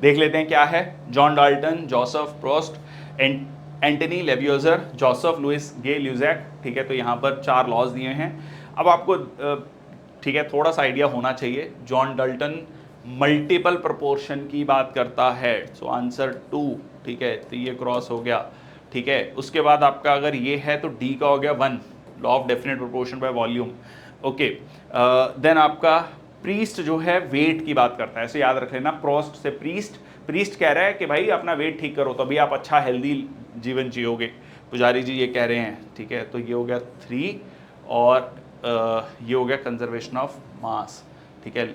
देख लेते हैं क्या है। John Dalton, Joseph Proust, Antoine Lavoisier, Joseph Louis Gay Lussac. ठीक है, तो यहाँ पर 4 लॉज दिए हैं। अब आपको ठीक है थोड़ा सा आइडिया होना चाहिए। जॉन डाल्टन मल्टीपल प्रोपोर्शन की बात करता है, सो आंसर 2। ठीक है, तो ये क्रॉस हो गया। ठीक है, उसके बाद आपका अगर ये है तो डी का हो गया 1, law of definite proportion by volume. Okay, then आपका प्रीस्ट जो है वेट की बात करता है, ऐसे याद रख लेना, प्रोस्ट से प्रीस्ट। प्रीस्ट कह रहा है कि भाई अपना वेट ठीक करो तभी आप अच्छा हेल्दी जीवन जियोगे, पुजारी जी ये कह रहे हैं। ठीक है, तो ये हो गया 3, और ये हो गया कंजर्वेशन ऑफ मास। ठीक है,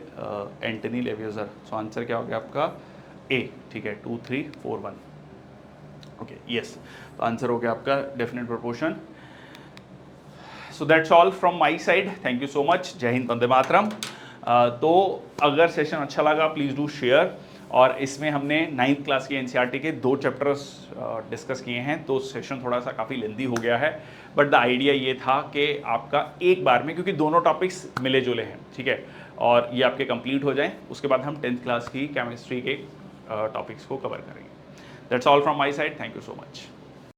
एंटनी लेवियोजर। सो आंसर क्या हो गया आपका ए। ठीक है, 2 3 4 1। ओके यस, तो आंसर हो गया आपका definite proportion. So that's all from my side, thank you so much, जय हिंद, वंदे मातरम। तो अगर सेशन अच्छा लगा प्लीज़ डू शेयर, और इसमें हमने 9th क्लास की एनसीईआरटी के 2 चैप्टर्स डिस्कस किए हैं, तो सेशन थोड़ा सा काफ़ी लेंदी हो गया है, बट द आइडिया ये था कि आपका एक बार में, क्योंकि दोनों टॉपिक्स मिले जुले हैं, ठीक है, और ये आपके कंप्लीट हो जाएं, उसके बाद हम 10th क्लास की केमिस्ट्री के टॉपिक्स को कवर करेंगे। That's all from my side, thank you so much.